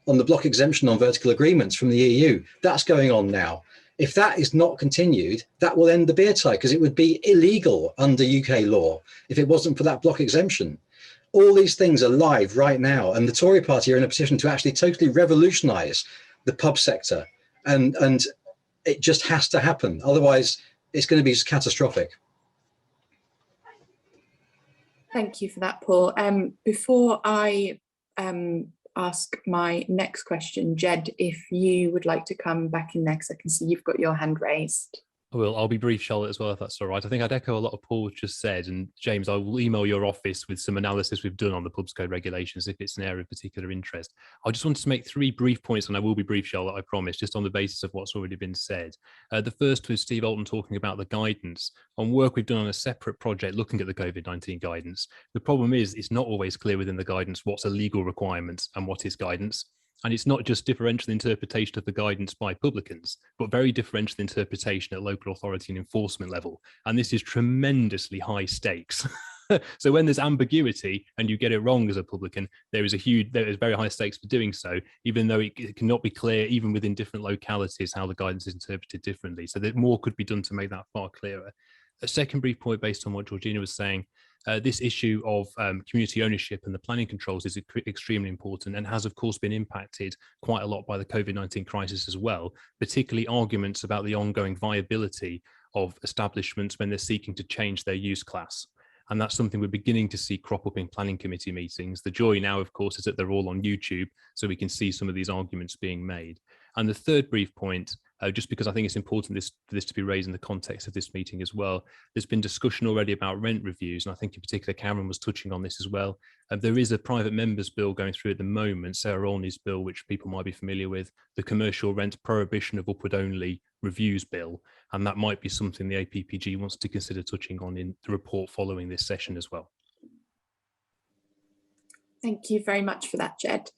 F: on the block exemption on vertical agreements from the EU. That's going on now. If that is not continued, that will end the beer tie, because it would be illegal under UK law if it wasn't for that block exemption. All these things are live right now, and the Tory party are in a position to actually totally revolutionise the pub sector, and it just has to happen. Otherwise, it's going to be catastrophic.
B: Thank you for that, Paul. Before I ask my next question, Jed, if you would like to come back in next, I can see you've got your hand raised.
G: I'll be brief, Charlotte, as well, if that's all right. I think I'd echo a lot of Paul just said, and James, I will email your office with some analysis we've done on the Pubs Code regulations if it's an area of particular interest. I just wanted to make 3 brief points, and I will be brief, Charlotte, I promise, just on the basis of what's already been said. The first was Steve Alton talking about the guidance on work we've done on a separate project looking at the COVID-19 guidance. The problem is it's not always clear within the guidance what's a legal requirement and what is guidance. And it's not just differential interpretation of the guidance by publicans, but very differential interpretation at local authority and enforcement level. And this is tremendously high stakes. So when there's ambiguity and you get it wrong as a publican, there is very high stakes for doing so, even though it cannot be clear, even within different localities, how the guidance is interpreted differently. So that more could be done to make that far clearer. A second brief point based on what Georgina was saying, this issue of community ownership and the planning controls is extremely important, and has of course been impacted quite a lot by the COVID-19 crisis as well, particularly arguments about the ongoing viability of establishments when they're seeking to change their use class. And that's something we're beginning to see crop up in planning committee meetings. The joy now, of course, is that they're all on YouTube, so we can see some of these arguments being made. And the third brief point, just because I think it's important for this to be raised in the context of this meeting as well, there's been discussion already about rent reviews, and I think in particular Cameron was touching on this as well. There is a private members bill going through at the moment, Sarah Olney's bill, which people might be familiar with, the commercial rent prohibition of upward only reviews bill, and that might be something the APPG wants to consider touching on in the report following this session as well.
B: Thank you very much for that, Jed.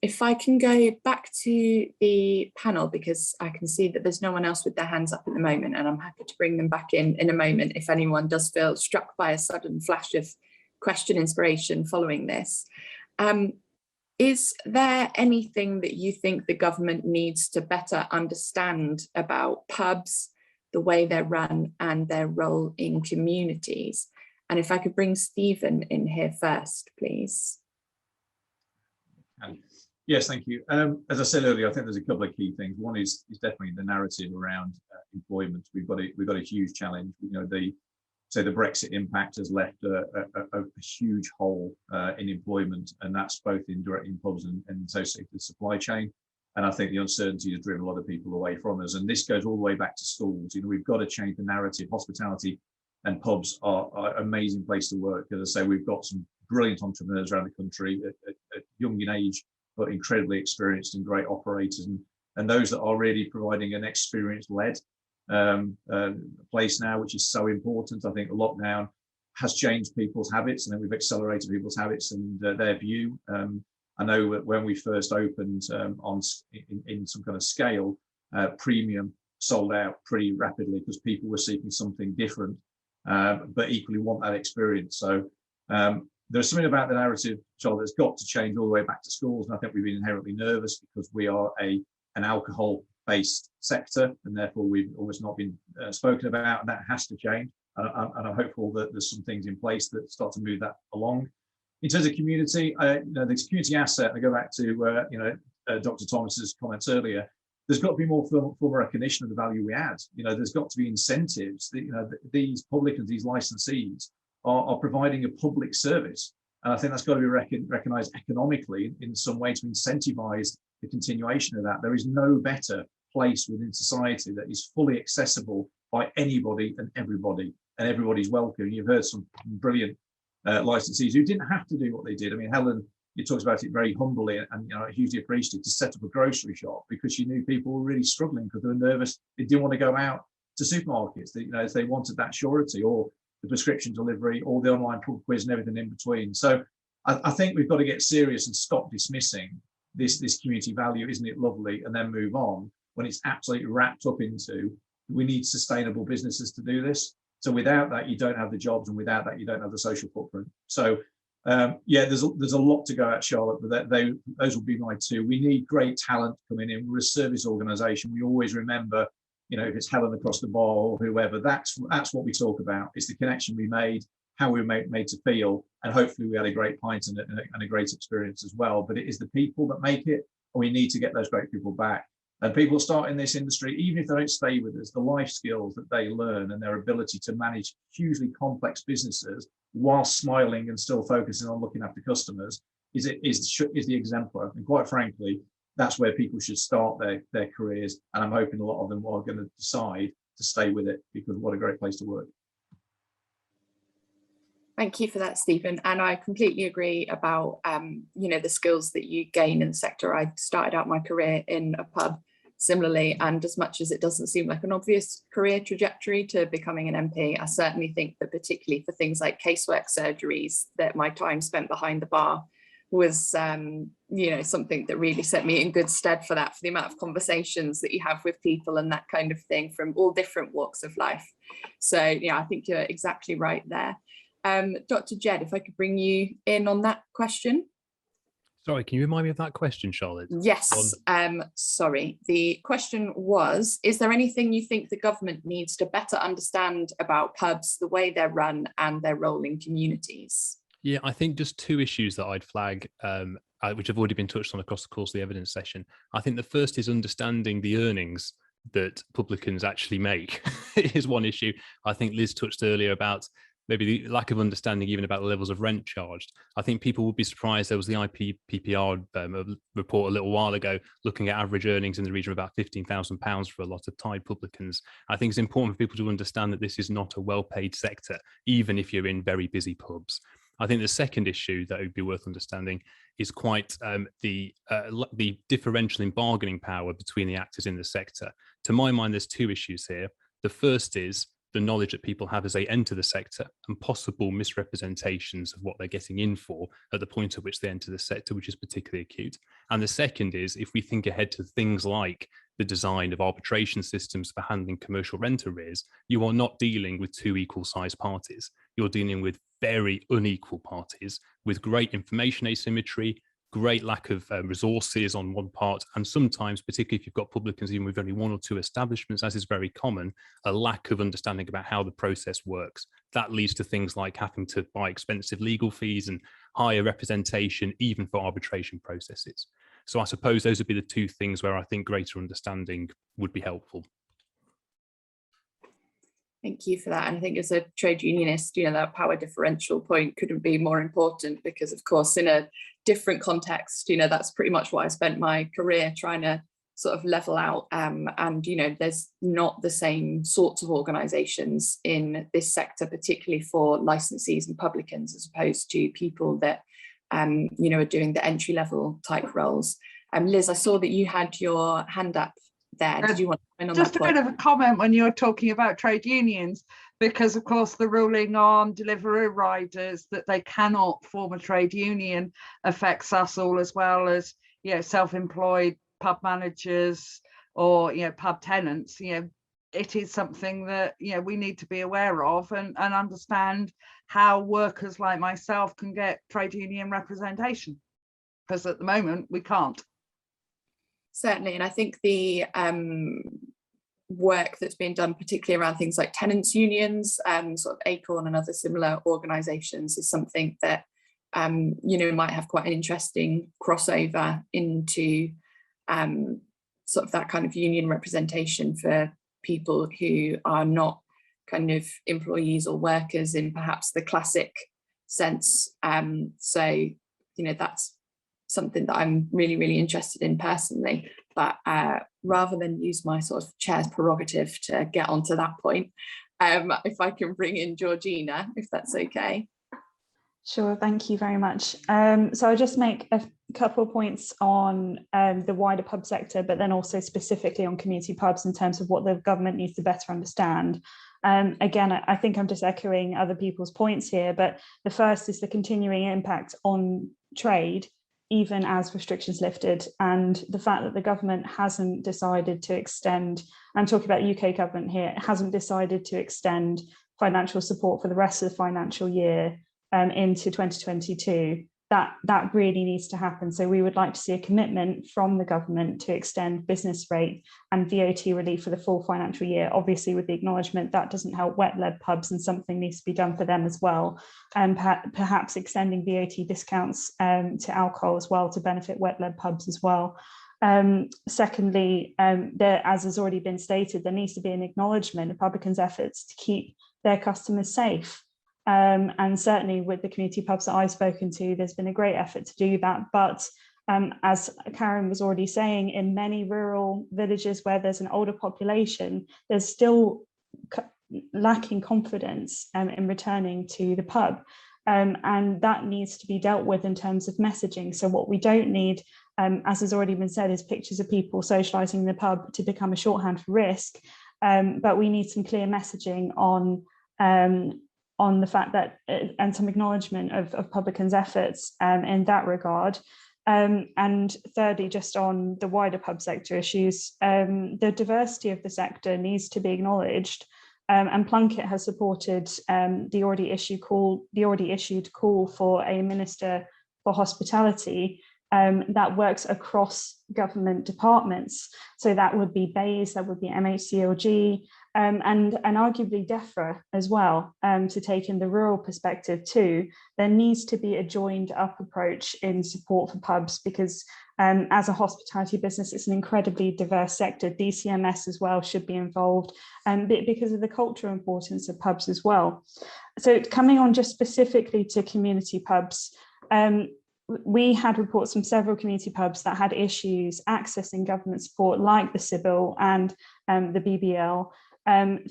B: If I can go back to the panel, because I can see that there's no one else with their hands up at the moment, and I'm happy to bring them back in a moment if anyone does feel struck by a sudden flash of question inspiration following this. Is there anything that you think the government needs to better understand about pubs, the way they're run, and their role in communities? And if I could bring Stephen in here first, please.
L: Yes, thank you. As I said earlier, I think there's a couple of key things. One is definitely the narrative around employment. We've got a huge challenge. You know, the Brexit impact has left a huge hole in employment, and that's both in pubs and associated supply chain. And I think the uncertainty has driven a lot of people away from us. And this goes all the way back to schools. You know, we've got to change the narrative. Hospitality and pubs are an amazing place to work. As I say, we've got some brilliant entrepreneurs around the country at young in age, but incredibly experienced and great operators, and those that are really providing an experience-led place now, which is so important. I think the lockdown has changed people's habits, and then we've accelerated people's habits and their view. I know when we first opened in some kind of scale, premium sold out pretty rapidly because people were seeking something different, but equally want that experience. So there's something about the narrative, Charlotte, that's got to change all the way back to schools. And I think we've been inherently nervous because we are an alcohol-based sector, and therefore we've almost not been spoken about, and that has to change. And I'm hopeful that there's some things in place that start to move that along. In terms of community, the community asset, I go back to Dr. Thomas's comments earlier, there's got to be more formal recognition of the value we add. You know, there's got to be incentives. These publicans, these licensees, are providing a public service. And I think that's got to be recognised economically in some way to incentivise the continuation of that. There is no better place within society that is fully accessible by anybody and everybody's welcome. You've heard some brilliant licensees who didn't have to do what they did. I mean, Helen, you talked about it very humbly, and you know, hugely appreciative, to set up a grocery shop because she knew people were really struggling because they were nervous. They didn't want to go out to supermarkets. They, you know, they wanted that surety, or the prescription delivery, or the online pub quiz, and everything in between. So I think we've got to get serious and stop dismissing this community value, isn't it lovely, and then move on when it's absolutely wrapped up into, we need sustainable businesses to do this. So without that, you don't have the jobs, and without that, you don't have the social footprint. So yeah, there's a lot to go at, Charlotte, but those will be my two. We need great talent coming in. We're a service organisation. We always remember, you know, if it's Helen across the bar or whoever, that's what we talk about. It's the connection we made, how we were made to feel, and hopefully we had a great pint and a great experience as well. But it is the people that make it, and we need to get those great people back. And people start in this industry, even if they don't stay with us, the life skills that they learn and their ability to manage hugely complex businesses while smiling and still focusing on looking after customers is the exemplar. And quite frankly, that's where people should start their careers. And I'm hoping a lot of them are going to decide to stay with it, because what a great place to work.
B: Thank you for that, Stephen. And I completely agree about, you know, the skills that you gain in the sector. I started out my career in a pub similarly, and as much as it doesn't seem like an obvious career trajectory to becoming an MP, I certainly think that particularly for things like casework surgeries, that my time spent behind the bar was, you know, something that really set me in good stead for that, for the amount of conversations that you have with people and that kind of thing from all different walks of life. So, yeah, I think you're exactly right there. Dr. Jed, if I could bring you in on that question.
G: Sorry, can you remind me of that question, Charlotte?
B: Yes, sorry. The question was, is there anything you think the government needs to better understand about pubs, the way they're run and their role in communities?
G: Yeah, I think just two issues that I'd flag, which have already been touched on across the course of the evidence session. I think the first is understanding the earnings that publicans actually make is one issue. I think Liz touched earlier about maybe the lack of understanding even about the levels of rent charged. I think people would be surprised. There was the IPPR report a little while ago looking at average earnings in the region of about £15,000 for a lot of tied publicans. I think it's important for people to understand that this is not a well-paid sector, even if you're in very busy pubs. I think the second issue that would be worth understanding is quite the differential in bargaining power between the actors in the sector. To my mind, there's two issues here. The first is the knowledge that people have as they enter the sector and possible misrepresentations of what they're getting in for at the point at which they enter the sector, which is particularly acute. And the second is, if we think ahead to things like the design of arbitration systems for handling commercial rent arrears, you are not dealing with two equal sized parties. You're dealing with very unequal parties with great information asymmetry, great lack of resources on one part, and sometimes, particularly if you've got publicans even with only one or two establishments, as is very common, a lack of understanding about how the process works. That leads to things like having to buy expensive legal fees and higher representation, even for arbitration processes. So I suppose those would be the two things where I think greater understanding would be helpful.
B: Thank you for that. And I think as a trade unionist, you know, that power differential point couldn't be more important, because of course, in a different context, you know, that's pretty much what I spent my career trying to sort of level out. And, you know, there's not the same sorts of organisations in this sector, particularly for licensees and publicans, as opposed to people that, you know, are doing the entry level type roles. Liz, I saw that you had your hand up there. Did you want to comment on
A: just
B: that
A: a bit of a comment when you're talking about trade unions, because of course the ruling on delivery riders that they cannot form a trade union affects us all, as well as, you know, self-employed pub managers or, you know, pub tenants. You know, it is something that, you know, we need to be aware of and understand how workers like myself can get trade union representation, because at the moment we can't.
B: Certainly, and I think the work that's being done, particularly around things like tenants unions, sort of Acorn and other similar organisations, is something that you know, might have quite an interesting crossover into sort of that kind of union representation for people who are not kind of employees or workers in perhaps the classic sense. So, you know, that's something that I'm really, really interested in personally. But rather than use my sort of chair's prerogative to get onto that point, if I can bring in Georgina, if that's okay.
J: Sure, thank you very much. So I'll just make a couple of points on the wider pub sector, but then also specifically on community pubs in terms of what the government needs to better understand. Again, I think I'm just echoing other people's points here, but the first is the continuing impact on trade, even as restrictions lifted, and the fact that the government hasn't decided to extend, I'm talking about UK government here, hasn't decided to extend financial support for the rest of the financial year into 2022. That really needs to happen. So we would like to see a commitment from the government to extend business rate and VAT relief for the full financial year, obviously with the acknowledgement that doesn't help wet-led pubs and something needs to be done for them as well. And perhaps extending VAT discounts to alcohol as well to benefit wet-led pubs as well. Secondly, as has already been stated, there needs to be an acknowledgement of publicans' efforts to keep their customers safe. And certainly with the community pubs that I've spoken to, there's been a great effort to do that. But as Karen was already saying, in many rural villages where there's an older population, there's still lacking confidence in returning to the pub. And that needs to be dealt with in terms of messaging. So what we don't need, as has already been said, is pictures of people socialising in the pub to become a shorthand for risk. But we need some clear messaging on the fact that, and some acknowledgement of publicans' efforts in that regard. And thirdly, just on the wider pub sector issues, the diversity of the sector needs to be acknowledged. And Plunkett has supported the already issued call for a Minister for Hospitality that works across government departments. So that would be BAYS, that would be MHCLG, and arguably DEFRA as well, to take in the rural perspective too. There needs to be a joined up approach in support for pubs because as a hospitality business, it's an incredibly diverse sector. DCMS as well should be involved because of the cultural importance of pubs as well. So coming on just specifically to community pubs, we had reports from several community pubs that had issues accessing government support like the CBIL and the BBL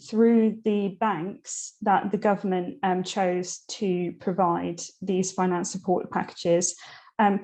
J: through the banks that the government chose to provide these finance support packages,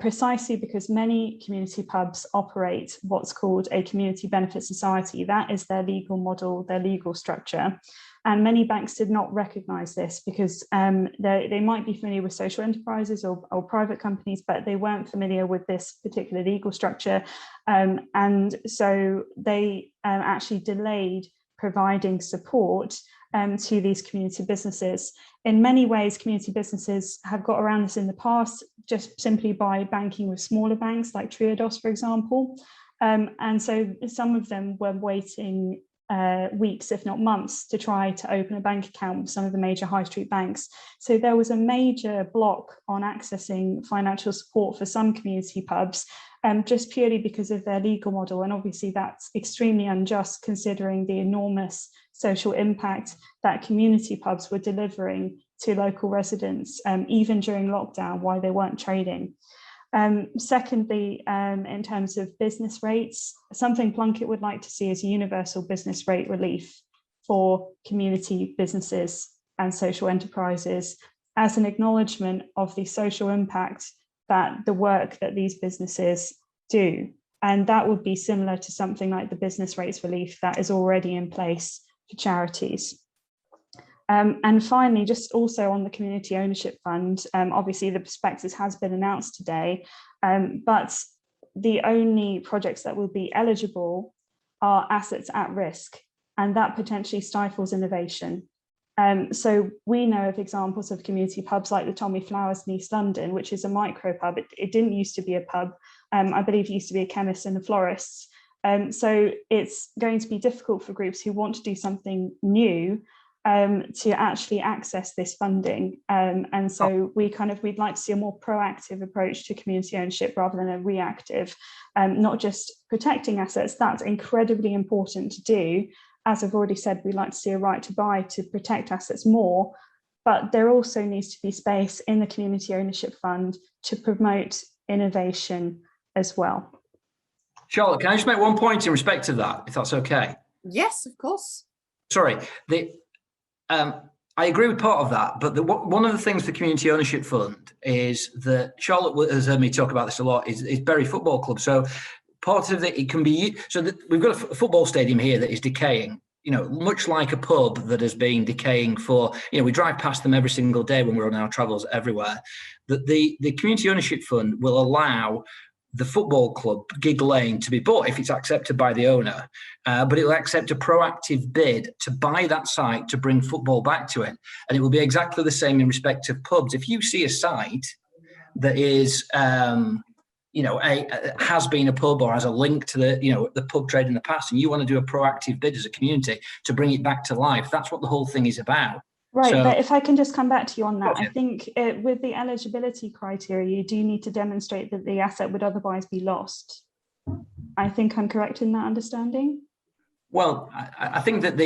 J: precisely because many community pubs operate what's called a community benefit society. That is their legal model, their legal structure. And many banks did not recognise this because they might be familiar with social enterprises or private companies, but they weren't familiar with this particular legal structure. And so they actually delayed providing support to these community businesses. In many ways, community businesses have got around this in the past, just simply by banking with smaller banks like Triodos, for example. And so some of them were waiting weeks, if not months, to try to open a bank account with some of the major high street banks. So there was a major block on accessing financial support for some community pubs, just purely because of their legal model. And obviously that's extremely unjust considering the enormous social impact that community pubs were delivering to local residents, even during lockdown while they weren't trading. Secondly, in terms of business rates, something Plunkett would like to see is universal business rate relief for community businesses and social enterprises as an acknowledgement of the social impact that the work that these businesses do. And that would be similar to something like the business rates relief that is already in place for charities. And finally, just also on the Community Ownership Fund, obviously the prospectus has been announced today, but the only projects that will be eligible are assets at risk, and that potentially stifles innovation. So we know of examples of community pubs like the Tommy Flowers in East London, which is a micro pub. It didn't used to be a pub. I believe it used to be a chemist and a florist. So it's going to be difficult for groups who want to do something new to actually access this funding. And so we'd like to see a more proactive approach to community ownership rather than a reactive, not just protecting assets. That's incredibly important to do, as I've already said, we like to see a right to buy to protect assets more, but there also needs to be space in the Community Ownership Fund to promote innovation as well.
M: Charlotte, can I just make one point in respect to that, if that's okay?
B: Yes, of course.
M: Sorry, I agree with part of that, but one of the things for Community Ownership Fund is that Charlotte has heard me talk about this a lot, is Bury Football Club. So part of it can be, so that we've got a football stadium here that is decaying, you know, much like a pub that has been decaying for, you know, we drive past them every single day when we're on our travels everywhere. That the Community Ownership Fund will allow the football club, Gig Lane, to be bought if it's accepted by the owner, but it will accept a proactive bid to buy that site to bring football back to it. And it will be exactly the same in respect of pubs. If you see a site that is, you know, has been a pub or has a link to the, you know, the pub trade in the past, and you want to do a proactive bid as a community to bring it back to life, that's what the whole thing is about.
J: Right,
M: So,
J: but if I can just come back to you on that,
M: okay.
J: I think with the eligibility criteria, you do need to demonstrate that the asset would otherwise be lost. I think I'm correct in that understanding.
M: Well, I think that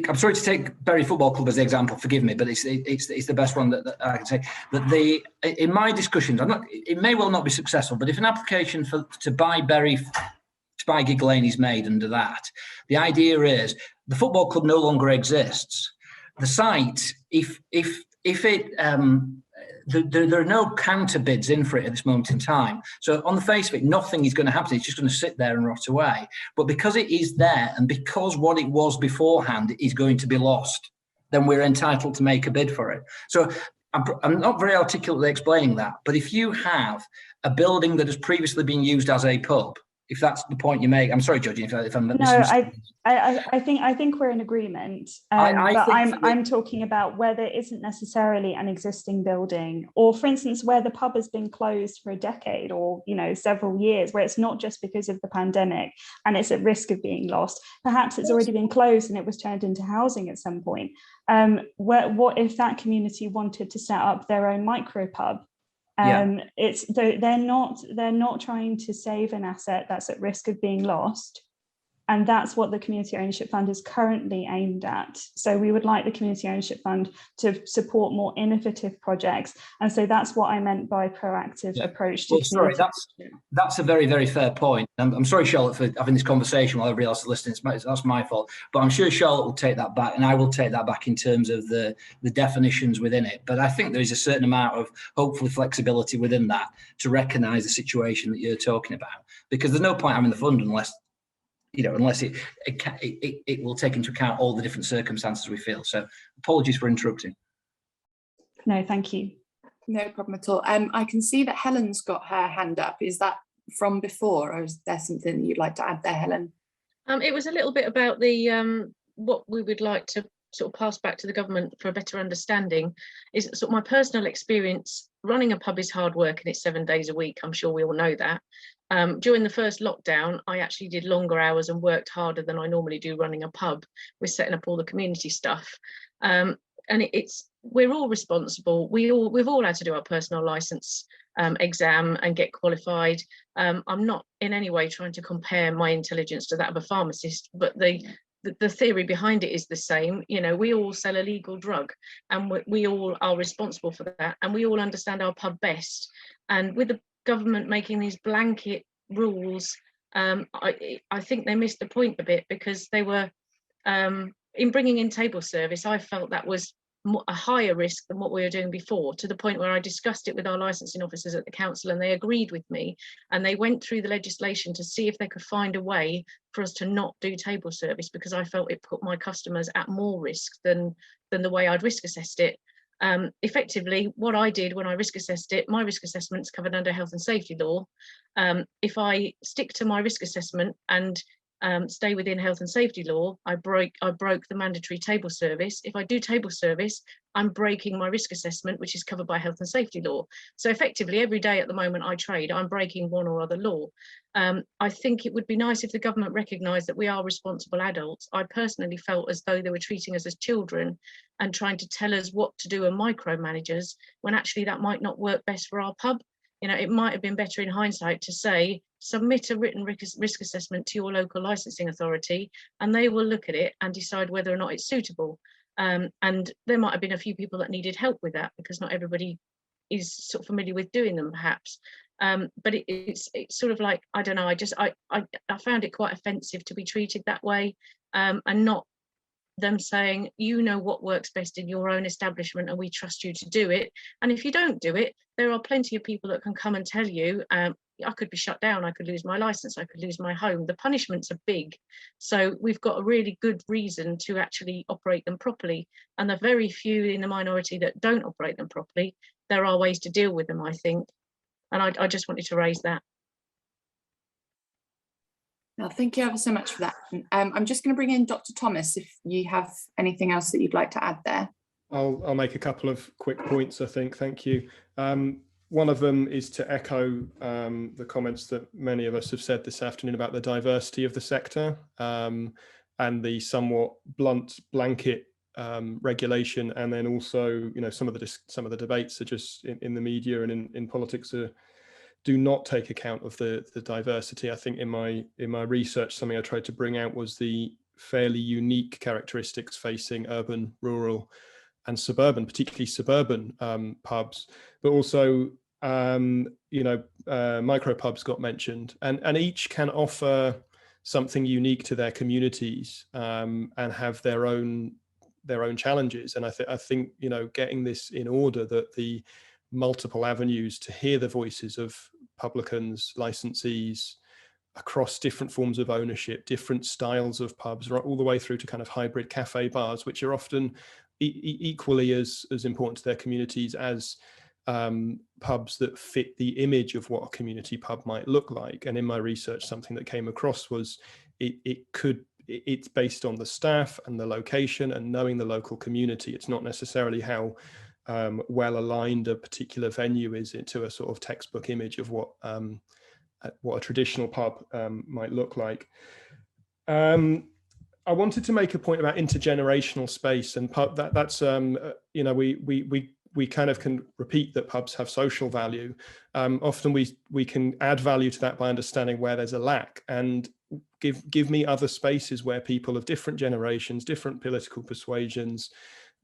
M: I'm sorry to take Bury Football Club as the example, forgive me, but it's the best one that I can say. That in my discussions, it may well not be successful, but if an application to buy Gig Lane is made under that, the idea is the football club no longer exists. The site, if it there are no counter bids in for it at this moment in time. So on the face of it, nothing is going to happen. It's just going to sit there and rot away. But because it is there, and because what it was beforehand is going to be lost, then we're entitled to make a bid for it. So I'm not very articulately explaining that, but if you have a building that has previously been used as a pub, if that's the point you make, I'm sorry, Georgina, if I'm
J: no, I think we're in agreement. But I'm talking about where there isn't necessarily an existing building, or for instance, where the pub has been closed for a decade or, you know, several years, where it's not just because of the pandemic and it's at risk of being lost. Perhaps it's already been closed and it was turned into housing at some point. What if that community wanted to set up their own micro pub? They're not trying to save an asset that's at risk of being lost, and that's what the Community Ownership Fund is currently aimed at. So we would like the Community Ownership Fund to support more innovative projects, and so that's what I meant by proactive approach to
M: sorry, that's a very, very fair point. I'm sorry, Charlotte, for having this conversation while everybody else is listening. That's my fault, but I'm sure Charlotte will take that back, and I will take that back in terms of the definitions within it. But I think there is a certain amount of hopefully flexibility within that to recognise the situation that you're talking about, because there's no point having the fund unless it will take into account all the different circumstances we feel. So apologies for interrupting.
J: No, thank you.
B: No problem at all. I can see that Helen's got her hand up. Is that from before, or is there something you'd like to add there, Helen?
E: It was a little bit about the what we would like to sort of pass back to the government for a better understanding. Is sort of my personal experience. Running a pub is hard work, and it's 7 days a week. I'm sure we all know that. During the first lockdown, I actually did longer hours and worked harder than I normally do running a pub. We're setting up all the community stuff, and we're all responsible. We've all had to do our personal license exam and get qualified. I'm not in any way trying to compare my intelligence to that of a pharmacist, but the theory behind it is the same. You know, we all sell a legal drug, and we all are responsible for that, and we all understand our pub best. And with the government making these blanket rules, I think they missed the point a bit, because they were in bringing in table service. I felt that was a higher risk than what we were doing before, to the point where I discussed it with our licensing officers at the council, and they agreed with me, and they went through the legislation to see if they could find a way for us to not do table service, because I felt it put my customers at more risk than the way I'd risk assessed it. Effectively, what I did when I risk assessed it, my risk assessment's covered under health and safety law. If I stick to my risk assessment and stay within health and safety law, I broke the mandatory table service. If I do table service, I'm breaking my risk assessment, which is covered by health and safety law. So effectively, every day at the moment I trade, I'm breaking one or other law. I think it would be nice if the government recognised that we are responsible adults. I personally felt as though they were treating us as children and trying to tell us what to do and micromanagers, when actually that might not work best for our pub. You know, it might have been better in hindsight to say, submit a written risk assessment to your local licensing authority, and they will look at it and decide whether or not it's suitable. And there might have been a few people that needed help with that, because not everybody is sort of familiar with doing them, perhaps. But it's sort of like, I don't know, I found it quite offensive to be treated that way, and not them saying, you know what works best in your own establishment and we trust you to do it. And if you don't do it, there are plenty of people that can come and tell you, I could be shut down, I could lose my license, I could lose my home. The punishments are big. So we've got a really good reason to actually operate them properly. And the very few in the minority that don't operate them properly, there are ways to deal with them, I think. And I just wanted to raise that.
B: Well, thank you ever so much for that. I'm just going to bring in Dr. Thomas, if you have anything else that you'd like to add there.
K: I'll make a couple of quick points, I think. Thank you. One of them is to echo the comments that many of us have said this afternoon about the diversity of the sector, and the somewhat blunt blanket regulation, and then also, you know, some of the debates are just in the media and in politics do not take account of the diversity. I think in my research, something I tried to bring out was the fairly unique characteristics facing urban, rural, and suburban, particularly suburban pubs, but also micro pubs got mentioned, and each can offer something unique to their communities, and have their own challenges. And I think you know, getting this in order, that the multiple avenues to hear the voices of publicans, licensees across different forms of ownership, different styles of pubs, right all the way through to kind of hybrid cafe bars, which are often equally as important to their communities as pubs that fit the image of what a community pub might look like. And in my research, something that came across was it's based on the staff and the location and knowing the local community. It's not necessarily how well aligned a particular venue is into a sort of textbook image of what a traditional pub might look like. I wanted to make a point about intergenerational space and pub. That's you know, we kind of can repeat that pubs have social value. Often we can add value to that by understanding where there's a lack, and give me other spaces where people of different generations, different political persuasions,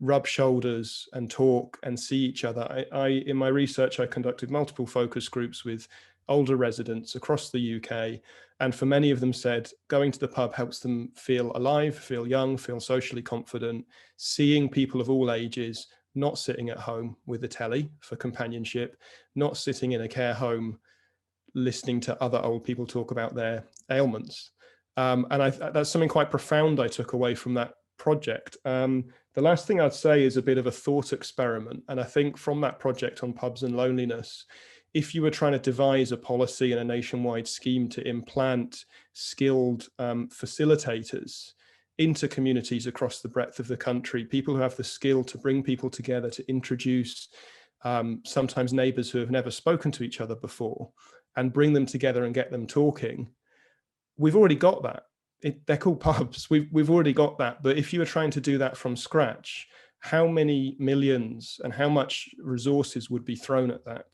K: rub shoulders and talk and see each other. In my research, I conducted multiple focus groups with older residents across the UK, and for many of them said going to the pub helps them feel alive, feel young, feel socially confident, seeing people of all ages, not sitting at home with a telly for companionship, not sitting in a care home listening to other old people talk about their ailments. And that's something quite profound I took away from that project. The last thing I'd say is a bit of a thought experiment. And I think from that project on pubs and loneliness, if you were trying to devise a policy and a nationwide scheme to implant skilled facilitators into communities across the breadth of the country, people who have the skill to bring people together, to introduce sometimes neighbours who have never spoken to each other before, and bring them together and get them talking, we've already got that. They're called pubs. We've already got that. But if you were trying to do that from scratch, how many millions and how much resources would be thrown at that?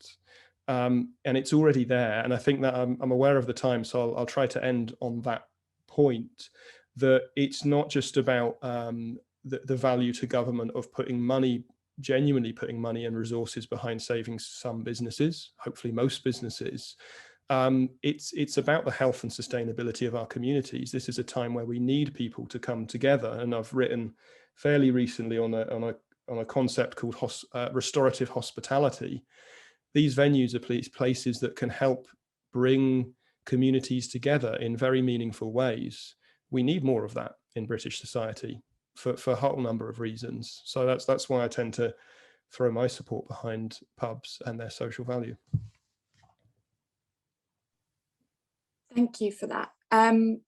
K: And it's already there. And I think that I'm aware of the time, so I'll try to end on that point, that it's not just about the value to government of putting money, genuinely putting money and resources behind saving some businesses, hopefully most businesses. It's about the health and sustainability of our communities. This is a time where we need people to come together, and I've written fairly recently on a concept called restorative hospitality. These venues are places that can help bring communities together in very meaningful ways. We need more of that in British society for a whole number of reasons. So that's why I tend to throw my support behind pubs and their social value.
B: Thank you for that. I'm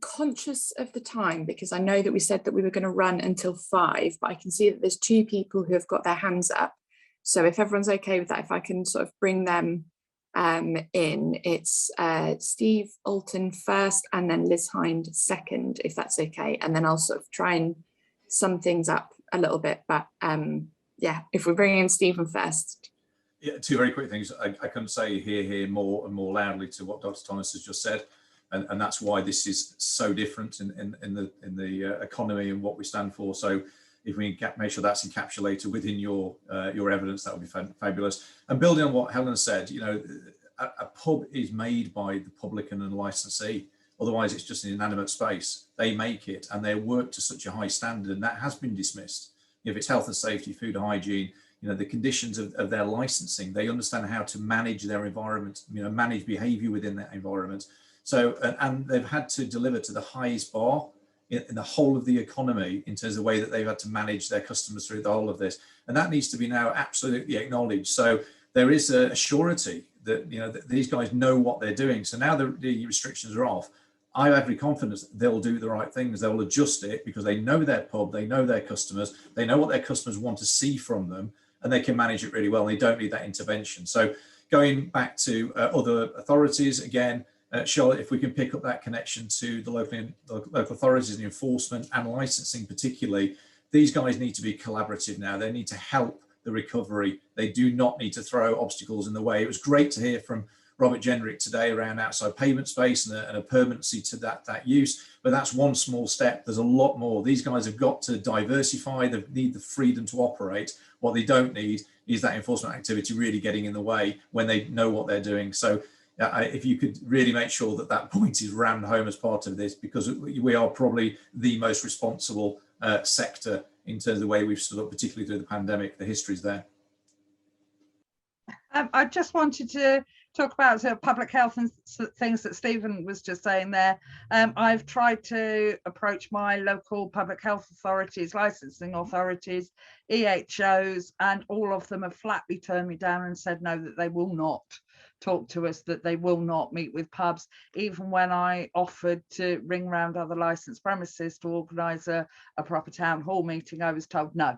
B: conscious of the time because I know that we said that we were going to run until 5, but I can see that there's 2 people who have got their hands up. So if everyone's okay with that, if I can sort of bring them in, it's Steve Alton first and then Liz Hind second, if that's okay. And then I'll sort of try and sum things up a little bit. But yeah, if we bring in Stephen first.
L: Yeah, two very quick things. I couldn't say here more and more loudly to what Dr. Thomas has just said, and that's why this is so different in the economy and what we stand for. So if we can make sure that's encapsulated within your evidence, that would be fabulous. And building on what Helen said, you know, a pub is made by the publican and licensee. Otherwise, it's just an inanimate space. They make it, and they work to such a high standard, and that has been dismissed. If it's health and safety, food hygiene, you know, the conditions of their licensing, they understand how to manage their environment, you know, manage behaviour within that environment. So, and they've had to deliver to the highest bar in the whole of the economy in terms of the way that they've had to manage their customers through the whole of this, and that needs to be now absolutely acknowledged. So there is a surety that, you know, that these guys know what they're doing. So now the restrictions are off, I have every confidence they'll do the right things. They'll adjust it because they know their pub, they know their customers, they know what their customers want to see from them, and they can manage it really well. They don't need that intervention. So going back to other authorities, again, Charlotte, if we can pick up that connection to the local authorities and enforcement and licensing particularly, these guys need to be collaborative now. They need to help the recovery. They do not need to throw obstacles in the way. It was great to hear from Robert Jenrick today around outside pavement space and a permanency to that use, but that's one small step. There's a lot more. These guys have got to diversify. They need the freedom to operate. What they don't need is that enforcement activity really getting in the way when they know what they're doing. So if you could really make sure that that point is rammed home as part of this, because we are probably the most responsible sector in terms of the way we've stood up, particularly through the pandemic. The history's there.
A: I just wanted to talk about public health and things that Stephen was just saying there. I've tried to approach my local public health authorities, licensing authorities, EHOs, and all of them have flatly turned me down and said no, that they will not talk to us, that they will not meet with pubs. Even when I offered to ring round other licensed premises to organise a proper town hall meeting, I was told no.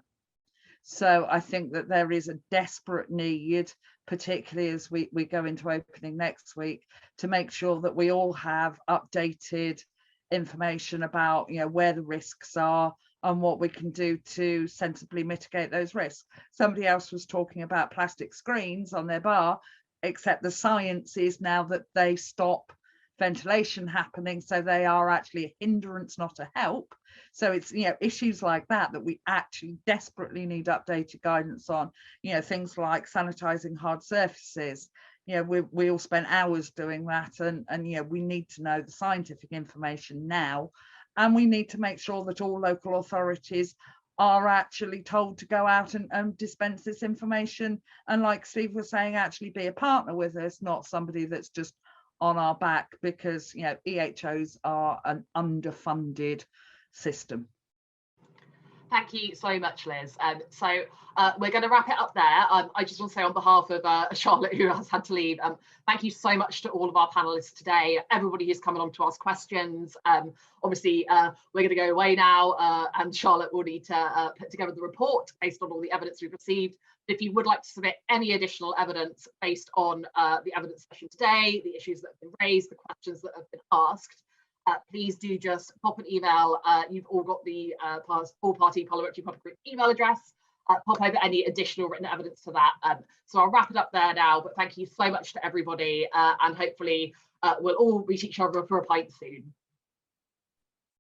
A: So I think that there is a desperate need, particularly as we go into opening next week, to make sure that we all have updated information about, you know, where the risks are and what we can do to sensibly mitigate those risks. Somebody else was talking about plastic screens on their bar, except the science is now that they stop ventilation happening, so they are actually a hindrance, not a help. So it's, you know, issues like that we actually desperately need updated guidance on, you know, things like sanitizing hard surfaces. You know, we all spent hours doing that, and you know, we need to know the scientific information now, and we need to make sure that all local authorities are actually told to go out and dispense this information, and like Steve was saying, actually be a partner with us, not somebody that's just on our back, because, you know, EHOs are an underfunded system.
N: Thank you so much, Liz. So we're going to wrap it up there. I just want to say on behalf of Charlotte, who has had to leave, thank you so much to all of our panelists today, everybody who's come along to ask questions. Obviously, we're going to go away now, and Charlotte will need to put together the report based on all the evidence we've received. If you would like to submit any additional evidence based on the evidence session today, the issues that have been raised, the questions that have been asked, please do just pop an email. You've all got the All-Party Parliamentary Group email address. Pop over any additional written evidence to that. So I'll wrap it up there now, but thank you so much to everybody, and hopefully we'll all reach each other for a pint soon.